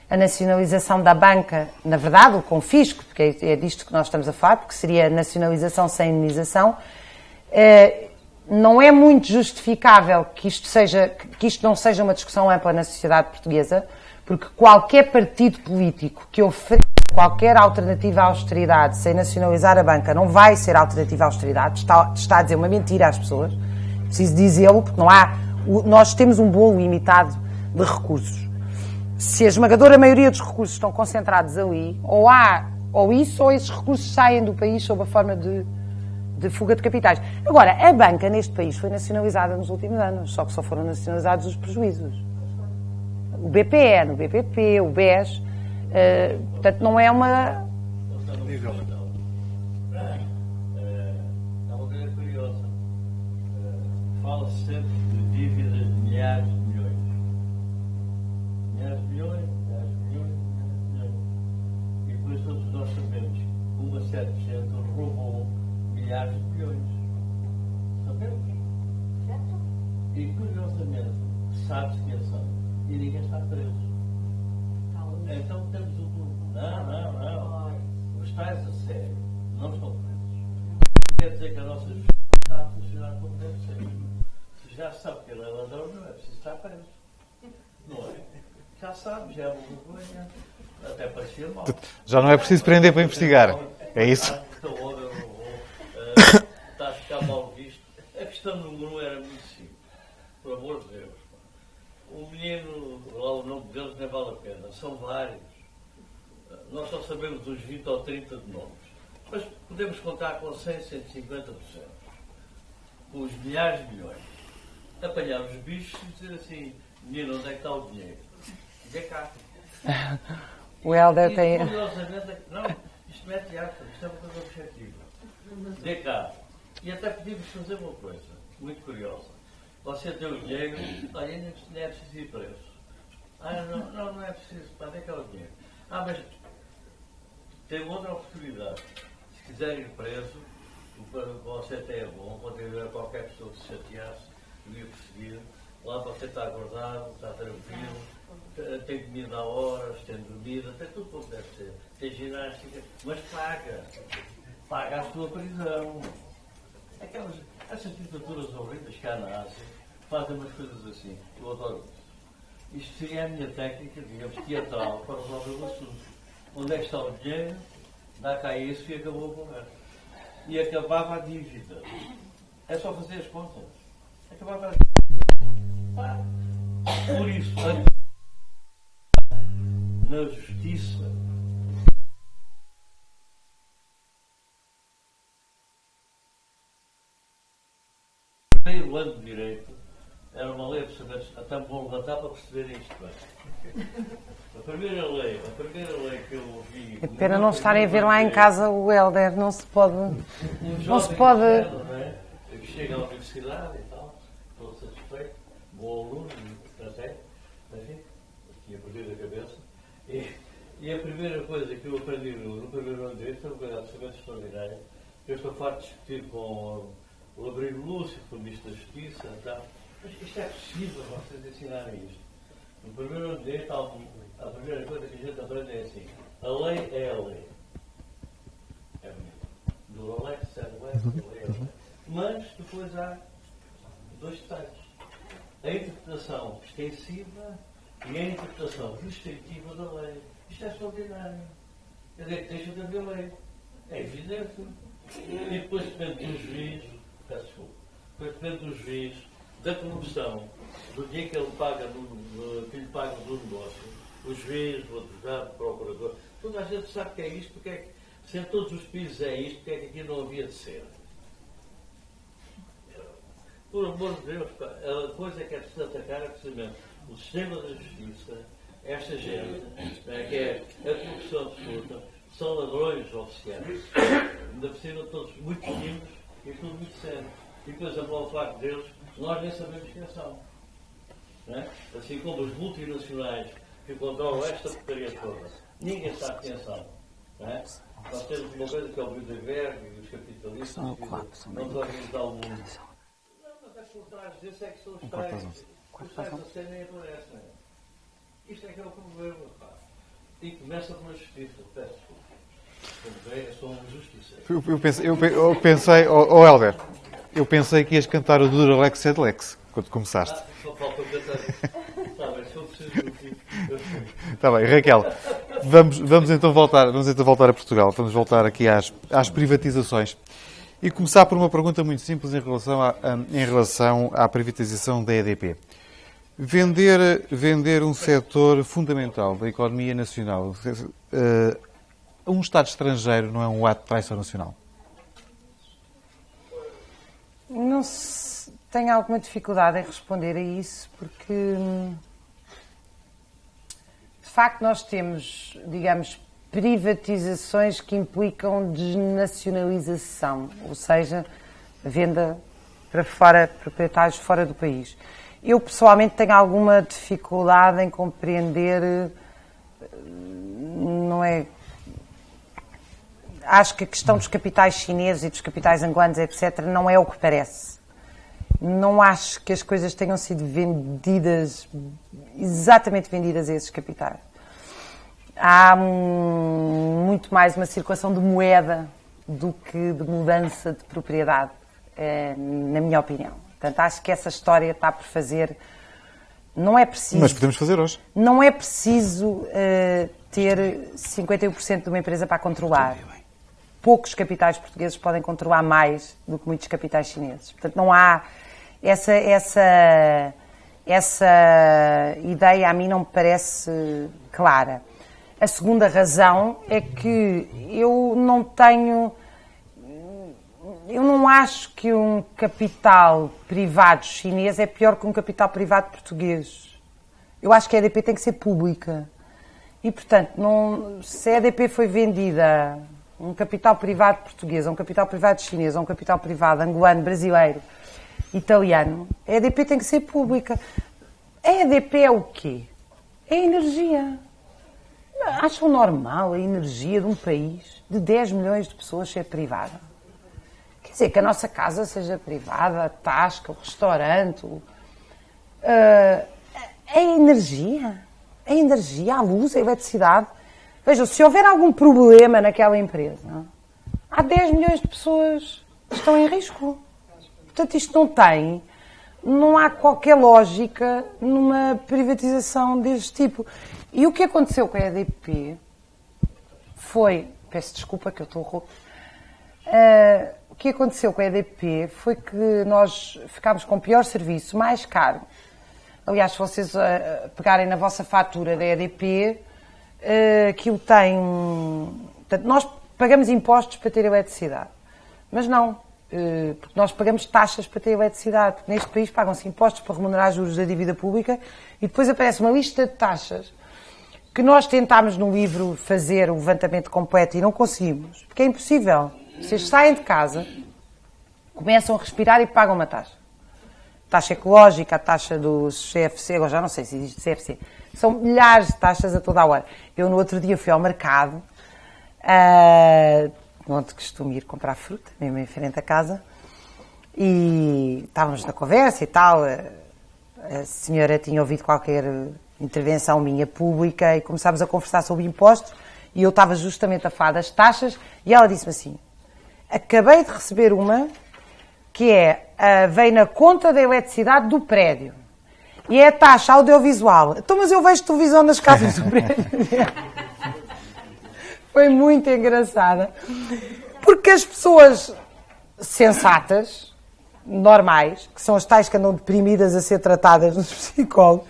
a nacionalização da banca, na verdade, o confisco, porque é disto que nós estamos a falar, porque seria nacionalização sem indenização. Não é muito justificável que isto não seja uma discussão ampla na sociedade portuguesa, porque qualquer partido político que ofereça qualquer alternativa à austeridade sem nacionalizar a banca não vai ser alternativa à austeridade, está a dizer uma mentira às pessoas, preciso dizê-lo, porque nós temos um bolo limitado de recursos. Se a esmagadora maioria dos recursos estão concentrados ali, ou esses recursos saem do país sob a forma de fuga de capitais. Agora, a banca neste país foi nacionalizada nos últimos anos, só que só foram nacionalizados os prejuízos. o BPN, o BPP, o BES. Portanto, não é uma... É uma coisa curiosa. Fala-se sempre de dívidas de milhares de milhões. Milhares de milhões, milhares de milhões, milhares de milhões. E depois todos nós sabemos que uma certa gente roubou milhares de milhões. Sabemos? E curiosamente, sabe-se quem são. E ninguém está preso. Então temos o grupo. Não. Os tais a sério não estão presos. Quer dizer que a nossa justiça está a funcionar como deve ser. Se já sabe que ele é ladrão, não é preciso estar preso. Não é? Já sabe, já é uma vergonha. Até parecia mal. Já não é preciso prender para investigar. É isso? Então, olha, está a ficar mal visto. A questão número 1 era muito simples. Por amor de Deus. O menino, lá o nome deles nem vale a pena. São vários. Nós só sabemos uns 20 ou 30 de nomes. Mas podemos contar com 100, 150%. Com os milhares de milhões. Apanhar os bichos e dizer assim, menino, onde é que está o dinheiro? Dê cá. O Helder tem... Curiosamente, não, isto não é teatro, isto é uma coisa objetiva. Dê cá. E até podíamos fazer uma coisa muito curiosa. Você deu o dinheiro, olha, não é preciso ir preso. Não é preciso, para que é o dinheiro? Mas tem outra oportunidade. Se quiser ir preso, você até é bom, pode haver qualquer pessoa que se chateasse e ia perseguir. Lá você está acordado, está tranquilo, tem comida a horas, tem dormida, tem tudo como deve ser. Tem ginástica, mas paga a sua prisão. Essas ditaduras horríveis cá na Ásia fazem umas coisas assim. Eu adoro isso. Isto seria a minha técnica, digamos, teatral para resolver o assunto. Onde é que está o dinheiro? Dá cá isso e acabou a conversa. E acabava a dívida. É só fazer as contas. Acabava a dívida. Por isso, na justiça, o ano de direito era uma lei, até me vou levantar para perceberem isto bem. A primeira lei que eu ouvi. É pena não estarem a ver lá em casa o Helder, não se pode. Não se pode. Que chega à universidade e tal, todo satisfeito, bom aluno, até, enfim, tinha perdido a cabeça. E a primeira coisa que eu aprendi no primeiro ano de direito foi uma coisa absolutamente extraordinária. Eu estou farto de discutir com o Labrino Lúcio, o Ministro da Justiça, tá? Mas isto é possível vocês ensinarem isto. No primeiro ano de direito, a primeira coisa que a gente aprende é assim: a lei é a lei. É bonito. Do Alex, é a lei é a lei. Mas depois há dois detalhes: a interpretação extensiva e a interpretação restritiva da lei. Isto é extraordinário. Quer dizer, que deixa de haver lei. É evidente. E depois depende do juiz, peço desculpa, depois depende do juiz, da corrupção, do dia que ele paga que lhe paga do negócio, o juiz, o advogado, o procurador. Toda a gente sabe que é isto, porque é que, se em todos os países é isto, porque é que aqui não havia de ser? Por amor de Deus, a coisa que é preciso atacar é precisamente o sistema da justiça, esta gente, que é a corrupção absoluta, são ladrões oficiais. Ainda por cima, todos muito tímidos e tudo muito sério. E depois, a maior parte deles, nós nem sabemos quem são. Não é? Assim como os multinacionais que controlam esta porcaria toda. Ninguém sabe quem são. Não é? Nós temos uma coisa que é o Bilderberg e os capitalistas que não organizar o mundo. Não, mas é por trás disso é que são os tais. Os tais a ser nem aparecem. Isto é que é o problema, pá. E começa com a justiça, peço desculpa. Eu sou um justiceiro. Eu pensei, oh Helder, eu pensei que ias cantar o Duralex Sed Lex quando começaste. Só falta cantar isso. Está bem, se eu preciso. Está bem, Raquel, vamos então voltar a Portugal, vamos voltar aqui às privatizações. E começar por uma pergunta muito simples em relação à privatização da EDP. Vender um setor fundamental da economia nacional a um Estado estrangeiro não é um ato de traição nacional? Tenho alguma dificuldade em responder a isso, porque facto nós temos, digamos, privatizações que implicam desnacionalização, ou seja, venda para fora, proprietários fora do país. Eu, pessoalmente, tenho alguma dificuldade em compreender, não é... Acho que a questão dos capitais chineses e dos capitais angolanos, etc., não é o que parece. Não acho que as coisas tenham sido vendidas, exatamente vendidas a esses capitais. Há muito mais uma circulação de moeda do que de mudança de propriedade, na minha opinião. Portanto, acho que essa história está por fazer. Não é preciso... Mas podemos fazer hoje. Não é preciso ter 51% de uma empresa para controlar. Poucos capitais portugueses podem controlar mais do que muitos capitais chineses. Portanto, não há essa ideia, a mim não me parece clara. A segunda razão é que eu não acho que um capital privado chinês é pior que um capital privado português. Eu acho que a EDP tem que ser pública. E, portanto, se a EDP foi vendida a um capital privado português, a um capital privado chinês, a um capital privado angolano, brasileiro, italiano, a EDP tem que ser pública. A EDP é o quê? É energia. Acham normal a energia de um país de 10 milhões de pessoas ser privada? Quer dizer, que a nossa casa seja privada, a tasca, o restaurante, a energia, a luz, a eletricidade. Vejam, se houver algum problema naquela empresa, há 10 milhões de pessoas que estão em risco. Portanto, isto não há qualquer lógica numa privatização deste tipo. E o que aconteceu com a EDP foi... Peço desculpa que eu estou rouco. O que aconteceu com a EDP foi que nós ficámos com o pior serviço, mais caro. Aliás, se vocês pegarem na vossa fatura da EDP, aquilo tem... Portanto, nós pagamos impostos para ter eletricidade. Mas não, porque nós pagamos taxas para ter eletricidade. Neste país pagam-se impostos para remunerar juros da dívida pública e depois aparece uma lista de taxas que nós tentámos no livro fazer o levantamento completo e não conseguimos, porque é impossível. Vocês saem de casa, começam a respirar e pagam uma taxa. Taxa ecológica, a taxa do CFC, agora já não sei se existe CFC. São milhares de taxas a toda a hora. Eu no outro dia fui ao mercado, onde costumo ir comprar fruta, mesmo em frente à casa, e estávamos na conversa e tal. A senhora tinha ouvido qualquer intervenção minha pública e começámos a conversar sobre impostos e eu estava justamente a falar das taxas e ela disse-me assim: acabei de receber uma que vem na conta da eletricidade do prédio e é a taxa audiovisual. Então, mas eu vejo televisão nas casas do prédio. Foi muito engraçada porque as pessoas sensatas, normais, que são as tais que andam deprimidas a ser tratadas nos psicólogos,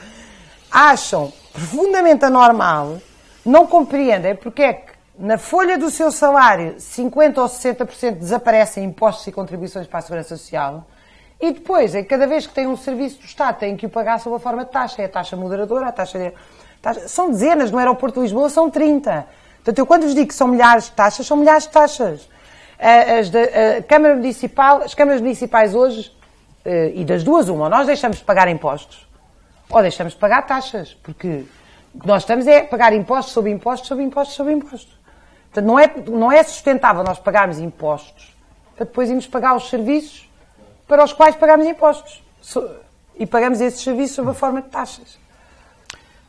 acham profundamente anormal, não compreendem porque é que na folha do seu salário 50% ou 60% desaparecem impostos e contribuições para a Segurança Social e depois, cada vez que tem um serviço do Estado, tem que o pagar sob a forma de taxa. É a taxa moderadora, a taxa... São dezenas, no aeroporto de Lisboa são 30. Portanto, eu quando vos digo que são milhares de taxas, são milhares de taxas. As câmaras municipais hoje, e das duas uma, ou nós deixamos de pagar impostos, ou deixamos de pagar taxas, porque o que nós estamos é pagar impostos sobre impostos, sobre impostos, sobre impostos. Portanto, não é sustentável nós pagarmos impostos para depois irmos pagar os serviços para os quais pagamos impostos. E pagamos esses serviços sob a forma de taxas.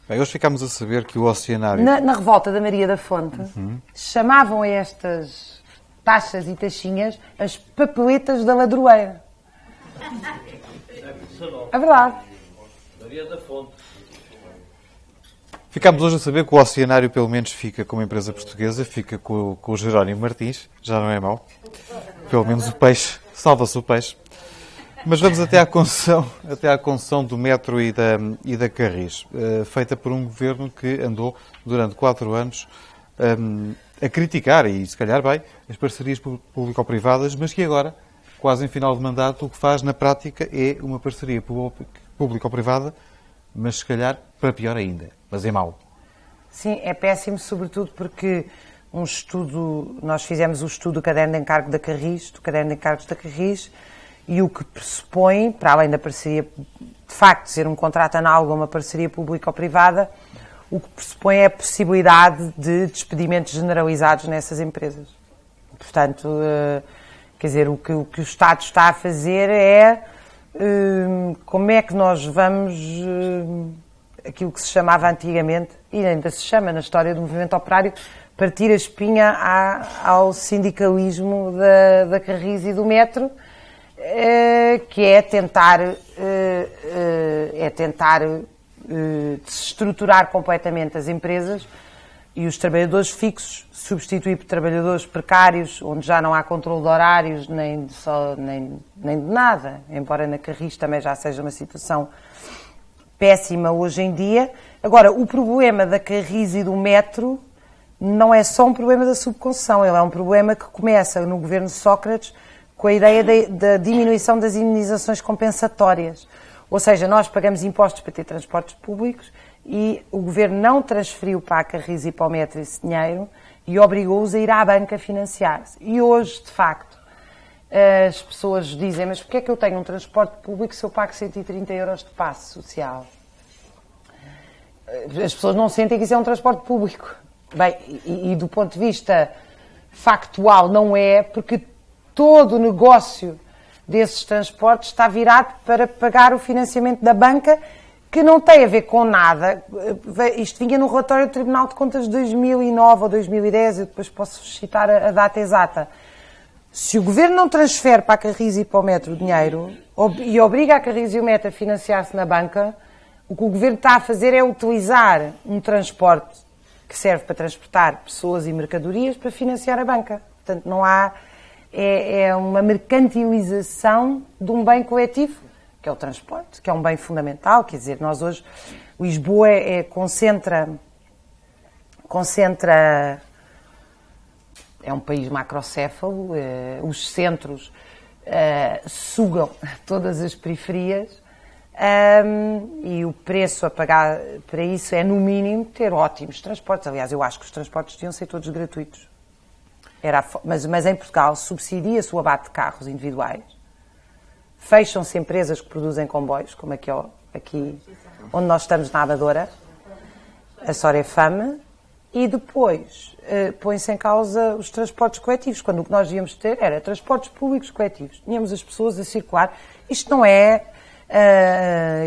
Bem, hoje ficámos a saber que o Oceanário... Na revolta da Maria da Fonte, chamavam a estas taxas e taxinhas as papeletas da ladroeira. É verdade. Maria da Fonte. Ficámos hoje a saber que o Oceanário pelo menos fica com uma empresa portuguesa, fica com o Jerónimo Martins, já não é mau. Pelo menos o peixe, salva-se o peixe. Mas vamos até à concessão do metro e da Carris, feita por um governo que andou durante 4 anos a criticar, e se calhar bem, as parcerias público-privadas, mas que agora, quase em final de mandato, o que faz na prática é uma parceria público-privada, mas se calhar para pior ainda, mas é mau. Sim, é péssimo, sobretudo porque nós fizemos o estudo do caderno de encargo da Carris, do caderno de encargos da Carris, e o que pressupõe, para além da parceria, de facto, ser um contrato análogo a uma parceria pública ou privada, o que pressupõe é a possibilidade de despedimentos generalizados nessas empresas. Portanto, quer dizer, o que o Estado está a fazer é como é que nós vamos, aquilo que se chamava antigamente, e ainda se chama na história do movimento operário, partir a espinha ao sindicalismo da Carris e do Metro, que é tentar desestruturar completamente as empresas e os trabalhadores fixos, substituir por trabalhadores precários, onde já não há controle de horários, nem de nada, embora na Carris também já seja uma situação péssima hoje em dia. Agora, o problema da Carris e do Metro não é só um problema da subconcessão, ele é um problema que começa no governo Sócrates com a ideia da diminuição das indenizações compensatórias. Ou seja, nós pagamos impostos para ter transportes públicos e o governo não transferiu para a Carris e para o Metro esse dinheiro e obrigou-os a ir à banca financiar-se. E hoje, de facto, as pessoas dizem, mas porquê é que eu tenho um transporte público se eu pago 130 euros de passe social? As pessoas não sentem que isso é um transporte público. Bem, e do ponto de vista factual não é, porque todo o negócio desses transportes está virado para pagar o financiamento da banca, que não tem a ver com nada. Isto vinha no relatório do Tribunal de Contas de 2009 ou 2010, eu depois posso citar a data exata. Se o Governo não transfere para a Carris e para o Metro o dinheiro e obriga a Carris e o Metro a financiar-se na banca, o que o Governo está a fazer é utilizar um transporte que serve para transportar pessoas e mercadorias para financiar a banca. Portanto, não há... É uma mercantilização de um bem coletivo, que é o transporte, que é um bem fundamental. Quer dizer, nós hoje, Lisboa concentra, é um país macrocéfalo, os centros sugam todas as periferias e o preço a pagar para isso é, no mínimo, ter ótimos transportes. Aliás, eu acho que os transportes deviam ser todos gratuitos. Mas em Portugal subsidia-se o abate de carros individuais, fecham-se empresas que produzem comboios, como aqui onde nós estamos na Amadora, a Sorefame, e depois põe-se em causa os transportes coletivos, quando o que nós devíamos ter era transportes públicos coletivos. Tínhamos as pessoas a circular. Isto não é...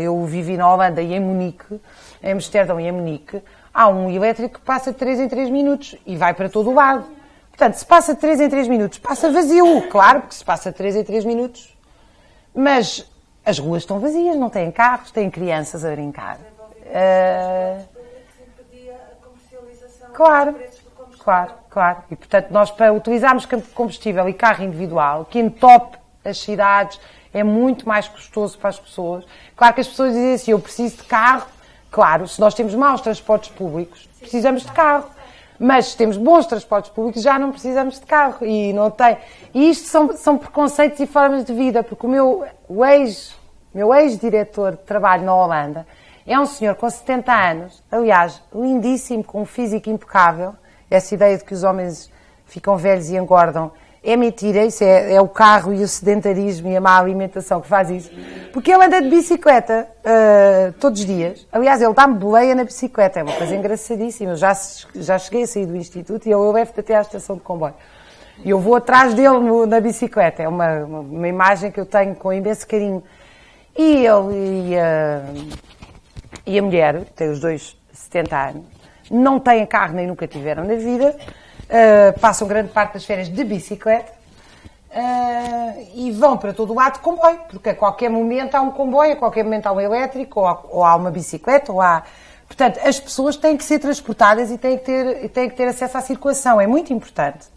eu vivi na Holanda e em Munique, em Amsterdão e em Munique, há um elétrico que passa de 3 em 3 minutos e vai para todo o lado. Portanto, se passa de 3 em 3 minutos, passa vazio, claro, porque se passa de 3 em 3 minutos. Mas as ruas estão vazias, não têm carros, têm crianças a brincar. Claro. E, portanto, nós para utilizarmos combustível e carro individual, que entope as cidades, é muito mais custoso para as pessoas. Claro que as pessoas dizem assim, eu preciso de carro. Claro, se nós temos maus transportes públicos, precisamos de carro. Mas se temos bons transportes públicos, já não precisamos de carro. E isto são preconceitos e formas de vida, porque o meu ex-diretor de trabalho na Holanda é um senhor com 70 anos, aliás, lindíssimo, com um físico impecável. Essa ideia de que os homens ficam velhos e engordam é mentira, isso é o carro e o sedentarismo e a má alimentação que faz isso. Porque ele anda de bicicleta todos os dias. Aliás, ele dá-me boleia na bicicleta, é uma coisa engraçadíssima. Eu já cheguei a sair do instituto e eu levo-te até à estação de comboio. E eu vou atrás dele na bicicleta. É uma imagem que eu tenho com imenso carinho. E ele e a mulher, que tem os dois 70 anos, não têm carro nem nunca tiveram na vida, passam grande parte das férias de bicicleta e vão para todo o lado de comboio, porque a qualquer momento há um comboio, a qualquer momento há um elétrico, ou há uma bicicleta, ou há... Portanto, as pessoas têm que ser transportadas e têm que ter acesso à circulação. É muito importante.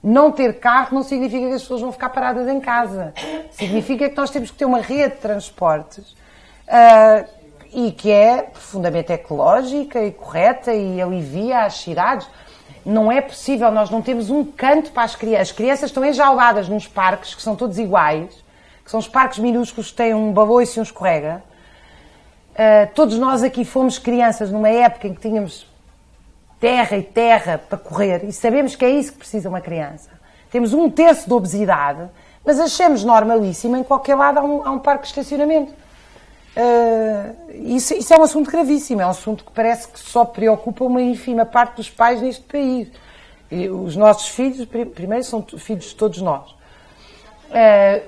Não ter carro não significa que as pessoas vão ficar paradas em casa. Significa que nós temos que ter uma rede de transportes e que é profundamente ecológica e correta e alivia as cidades. Não é possível, nós não temos um canto para as crianças. As crianças estão enjauladas nos parques, que são todos iguais, que são os parques minúsculos que têm um baloiço e um escorrega. Todos nós aqui fomos crianças numa época em que tínhamos terra e terra para correr, e sabemos que é isso que precisa uma criança. Temos 1/3 de obesidade, mas achamos normalíssimo em qualquer lado há um parque de estacionamento. Isso é um assunto gravíssimo, é um assunto que parece que só preocupa uma ínfima parte dos pais neste país. E os nossos filhos, primeiro, são filhos de todos nós.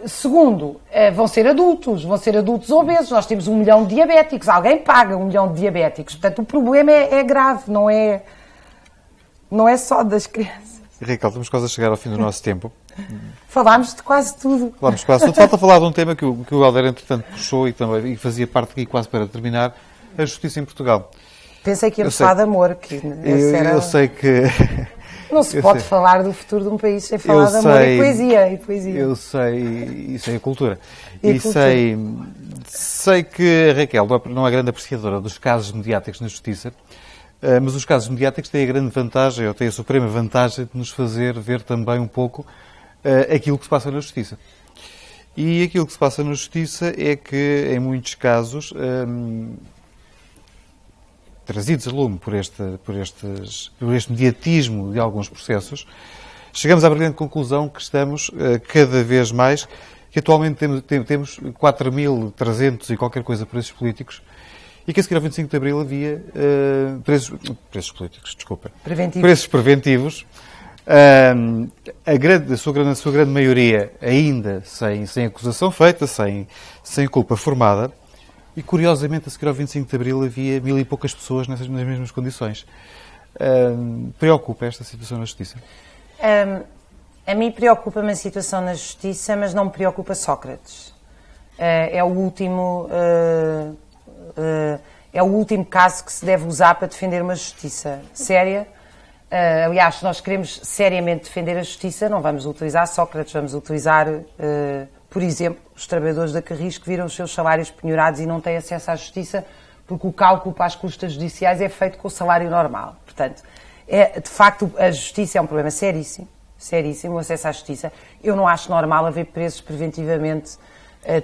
Segundo, vão ser adultos obesos. Nós temos 1 milhão de diabéticos, alguém paga 1 milhão de diabéticos. Portanto, o problema é grave, não é só das crianças. Raquel, estamos quase a chegar ao fim do nosso tempo. Falámos de quase tudo. Falámos quase tudo. Falta falar de um tema que o Helder, entretanto, puxou e fazia parte aqui quase para terminar, a justiça em Portugal. Pensei que íamos falar de amor. Eu sei que... Não se pode falar do futuro de um país sem falar de amor e poesia. Eu sei, e sei a cultura. Sei que a Raquel não é grande apreciadora dos casos mediáticos na justiça, mas os casos mediáticos têm a grande vantagem, ou têm a suprema vantagem de nos fazer ver também um pouco aquilo que se passa na justiça. E aquilo que se passa na justiça é que, em muitos casos, trazidos a lume por este mediatismo de alguns processos, chegamos à brilhante conclusão que estamos cada vez mais, que atualmente temos 4.300 e qualquer coisa presos políticos, e que a seguir ao 25 de Abril havia presos políticos, desculpa. Presos preventivos, a sua grande maioria ainda sem acusação feita, sem culpa formada. E, curiosamente, a seguir ao 25 de Abril havia 1000 e poucas pessoas nas mesmas condições. Preocupa esta situação na Justiça? A mim preocupa-me a situação na Justiça, mas não me preocupa Sócrates. É o último caso que se deve usar para defender uma justiça séria. Aliás, se nós queremos seriamente defender a justiça, não vamos utilizar Sócrates, vamos utilizar... por exemplo, os trabalhadores da Carris que viram os seus salários penhorados e não têm acesso à justiça porque o cálculo para as custas judiciais é feito com o salário normal. Portanto, de facto, a justiça é um problema seríssimo, o acesso à justiça. Eu não acho normal haver presos preventivamente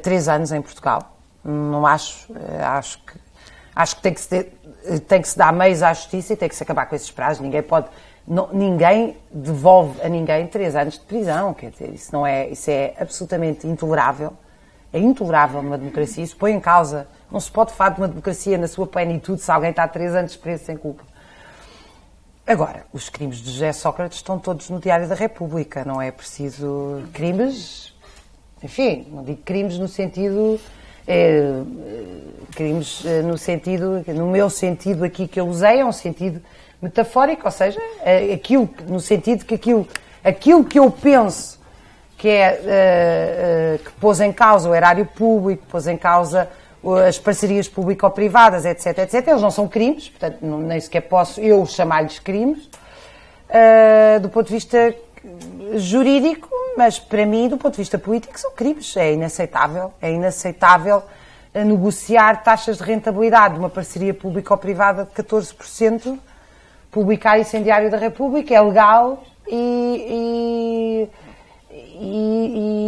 3 anos em Portugal. Não acho. Acho que tem que se dar meios à justiça e tem que se acabar com esses prazos. Ninguém devolve a ninguém 3 anos de prisão, quer dizer, isso é absolutamente intolerável. É intolerável numa democracia, isso põe em causa. Não se pode falar de uma democracia na sua plenitude se alguém está 3 anos preso sem culpa. Agora, os crimes de José Sócrates estão todos no Diário da República, não é preciso crimes, enfim, não digo crimes no sentido... crimes no meu sentido aqui que eu usei, é um sentido metafórico, ou seja, no sentido que aquilo que eu penso que que pôs em causa o erário público, pôs em causa as parcerias público-privadas, etc, eles não são crimes, portanto nem sequer posso eu chamar-lhes crimes, do ponto de vista jurídico, mas para mim, do ponto de vista político, são crimes. É inaceitável negociar taxas de rentabilidade de uma parceria público-privada de 14%, publicar isso em Diário da República, é legal e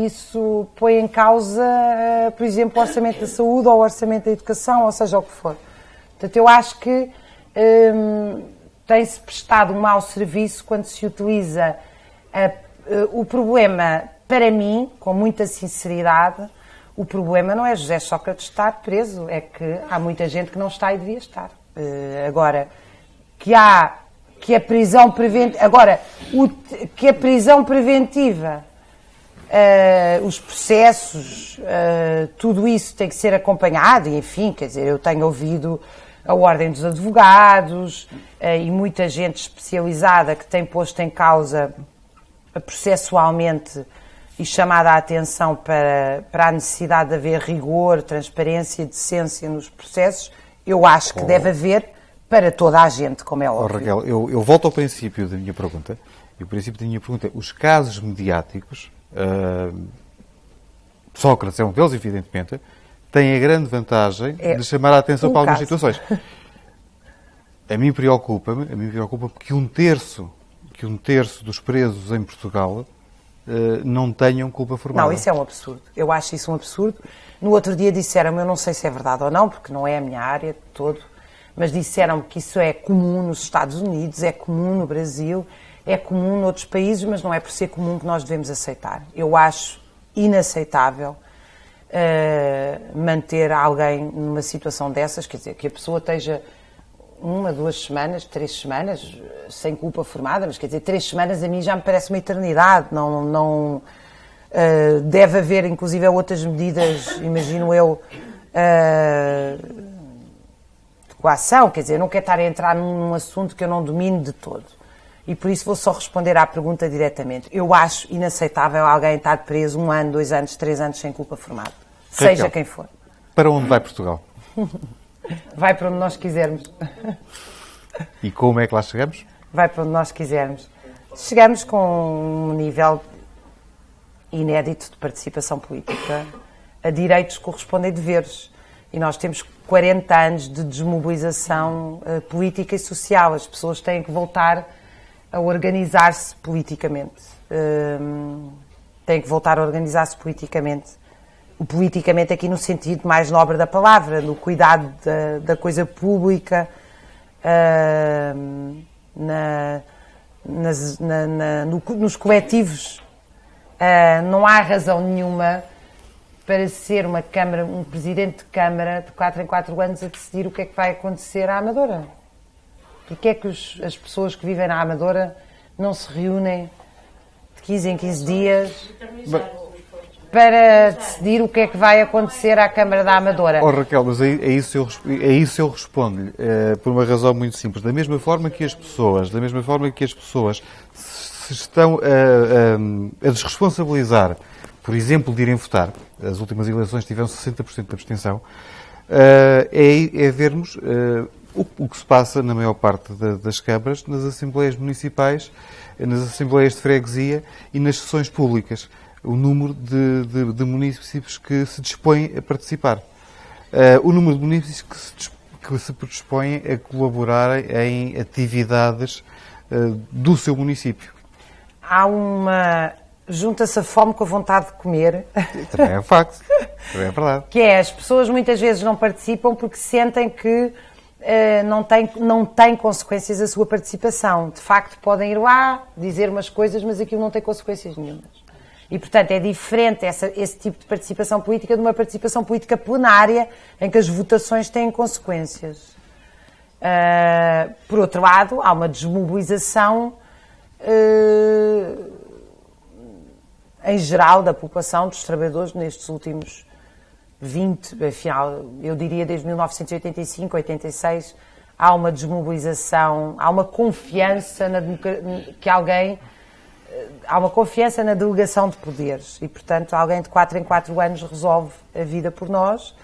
isso põe em causa, por exemplo, o orçamento da saúde ou o orçamento da educação, ou seja, o que for. Portanto, eu acho que tem-se prestado um mau serviço quando se utiliza o problema, para mim, com muita sinceridade, o problema não é José Sócrates estar preso, é que há muita gente que não está e devia estar. Agora, que a prisão preventiva, os processos, tudo isso tem que ser acompanhado, e enfim, quer dizer, eu tenho ouvido a Ordem dos Advogados e muita gente especializada que tem posto em causa processualmente e chamada a atenção para a necessidade de haver rigor, transparência e decência nos processos. Eu acho que deve haver para toda a gente, como é óbvio. Raquel, eu volto ao princípio da minha pergunta. E o princípio da minha pergunta é, os casos mediáticos, Sócrates é um deles, evidentemente, têm a grande vantagem de chamar a atenção para algumas situações. A mim preocupa-me que um terço dos presos em Portugal não tenham culpa formada. Não, isso é um absurdo. Eu acho isso um absurdo. No outro dia disseram-me, eu não sei se é verdade ou não, porque não é a minha área de todo, mas disseram-me que isso é comum nos Estados Unidos, é comum no Brasil, é comum noutros países, mas não é por ser comum que nós devemos aceitar. Eu acho inaceitável manter alguém numa situação dessas, quer dizer, que a pessoa esteja 1, 2 semanas, 3 semanas, sem culpa formada, mas quer dizer, 3 semanas a mim já me parece uma eternidade, não deve haver inclusive outras medidas, imagino eu, de coação, quer dizer, eu não quero estar a entrar num assunto que eu não domino de todo. E por isso vou só responder à pergunta diretamente. Eu acho inaceitável alguém estar preso 1 ano, 2 anos, 3 anos sem culpa formada. Seja Raquel, quem for. Para onde vai Portugal? Vai para onde nós quisermos. E como é que lá chegamos? Vai para onde nós quisermos. Chegamos com um nível inédito de participação política. A direitos correspondem deveres. E nós temos 40 anos de desmobilização política e social. As pessoas têm que voltar a organizar-se politicamente. Têm que voltar a organizar-se politicamente. O politicamente aqui no sentido mais nobre da palavra, no cuidado da coisa pública, nos coletivos. Não há razão nenhuma para ser uma Câmara, um Presidente de Câmara de 4 em 4 anos a decidir o que é que vai acontecer à Amadora. Porque é que as pessoas que vivem na Amadora não se reúnem de 15 em 15 dias para decidir o que é que vai acontecer à Câmara da Amadora? Oh, Raquel, mas é isso eu respondo-lhe, por uma razão muito simples. Da mesma forma que as pessoas se estão a desresponsabilizar, por exemplo, de irem votar, as últimas eleições tiveram 60% de abstenção, é vermos o que se passa na maior parte das câmaras, nas assembleias municipais, nas assembleias de freguesia e nas sessões públicas. O número de municípios que se dispõem a participar. O número de municípios que se dispõem a colaborar em atividades do seu município. Junta-se a fome com a vontade de comer. Também é um facto. Também é verdade. Que é, as pessoas muitas vezes não participam porque sentem que não tem consequências a sua participação. De facto, podem ir lá, dizer umas coisas, mas aquilo não tem consequências nenhumas. E, portanto, é diferente esse tipo de participação política de uma participação política plenária em que as votações têm consequências. Por outro lado, há uma desmobilização em geral da população, dos trabalhadores, nestes últimos 20, afinal, eu diria desde 1985, 86, há uma desmobilização, há uma confiança há uma confiança na delegação de poderes e, portanto, alguém de 4 em 4 anos resolve a vida por nós.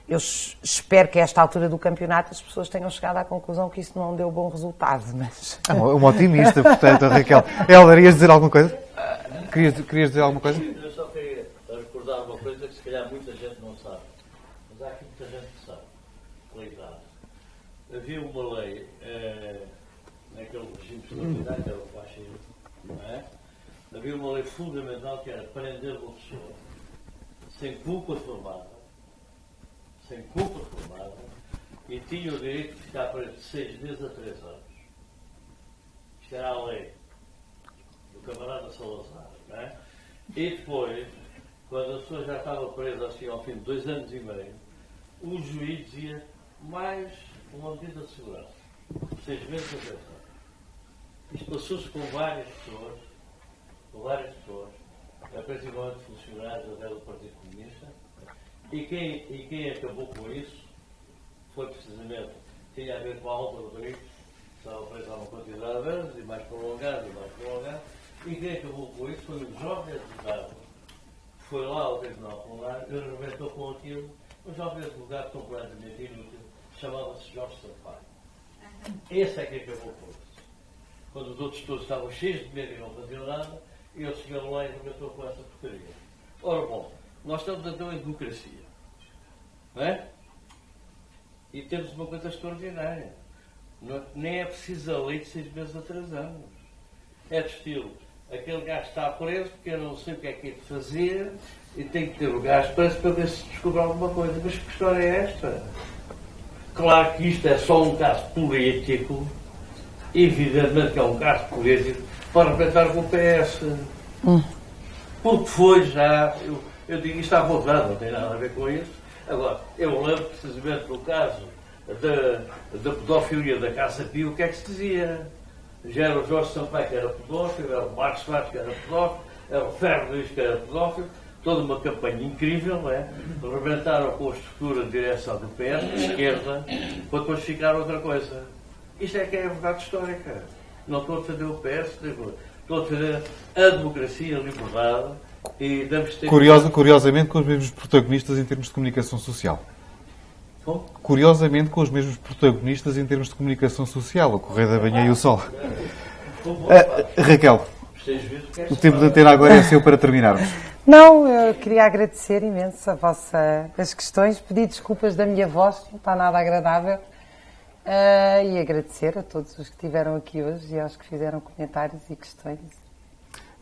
Eu espero que a esta altura do campeonato as pessoas tenham chegado à conclusão que isso não deu bom resultado, mas... É uma otimista, portanto, Raquel. Helder, ias dizer alguma coisa? Querias dizer alguma coisa? Eu só queria recordar uma coisa que se calhar muita gente não sabe, mas há aqui muita gente que sabe. Legalidade. Havia uma lei naquele regime extraordinário, que era o fascismo, não é? Havia uma lei fundamental que era prender uma pessoa sem culpa formada, e tinha o direito de ficar preso de 6 meses a 3 anos. Isto era a lei do camarada Salazar, não é? E depois, quando a pessoa já estava presa assim ao fim de 2 anos e meio, o juiz dizia mais uma medida de segurança, 6 meses a 3 anos. Isto passou-se com várias pessoas, principalmente funcionários até do Partido Comunista, e quem acabou com isso foi precisamente, tinha a ver com a Alta Rodrigues, estava preso a uma quantidade de anos, e mais prolongado, e quem acabou com isso foi um jovem advogado, que foi lá ao Tribunal Plenário e arrebentou com aquilo, um jovem advogado completamente inútil, chamava-se Jorge Sampaio. Esse é que acabou com isso. Quando os outros todos estavam cheios de medo e não faziam nada, e ele chegou lá e arrebentou com essa porcaria. Ora bom, nós estamos então em democracia, não é? E temos uma coisa extraordinária. Nem é preciso a lei de 6 meses a 3 anos. É de estilo, aquele gajo está preso porque eu não sei o que é que é de fazer e tem que ter o gajo preso para ver se descobre alguma coisa. Mas que história é esta? Claro que isto é só um caso político, evidentemente que é um caso político, para representar com o PS. Porque foi já, eu digo isto à vontade, não tem nada a ver com isso. Agora, eu lembro precisamente do caso da pedofilia da Casa Pia, o que é que se dizia? Já era o Jorge Sampaio que era pedófilo, era o Marcos Vaz que era pedófilo, era o Ferro Luís que era pedófilo, toda uma campanha incrível, não é? Rebentaram com a estrutura de direção do PS, de esquerda, para depois ficar outra coisa. Isto é que é a verdade histórica. Não estou a defender o PS, estou a defender a democracia, a liberdade e damos ter... Curiosamente com os mesmos protagonistas em termos de comunicação social. Como? Curiosamente com os mesmos protagonistas em termos de comunicação social, o Correio da Manhã e o Sol. Raquel, o tempo de antena agora é seu para terminarmos. Não, eu queria agradecer imenso as questões, pedir desculpas da minha voz, não está nada agradável, e agradecer a todos os que estiveram aqui hoje e aos que fizeram comentários e questões.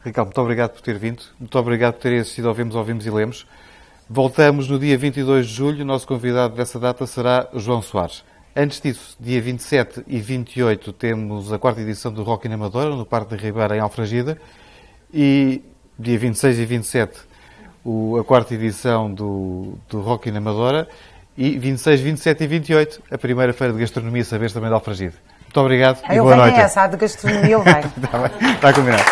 Raquel, muito obrigado por ter vindo, muito obrigado por ter assistido ao Ouvimos e Lemos. Voltamos no dia 22 de julho, o nosso convidado dessa data será João Soares. Antes disso, dia 27 e 28 temos a 4ª edição do Rock in Amadora, no Parque de Ribeira, em Alfragida, e dia 26 e 27 a 4ª edição do Rock in Amadora, e 26, 27 e 28 a primeira feira de gastronomia e saberes também de Alfragide. Muito obrigado e boa noite. Essa, a de gastronomia ele vai. Está combinado.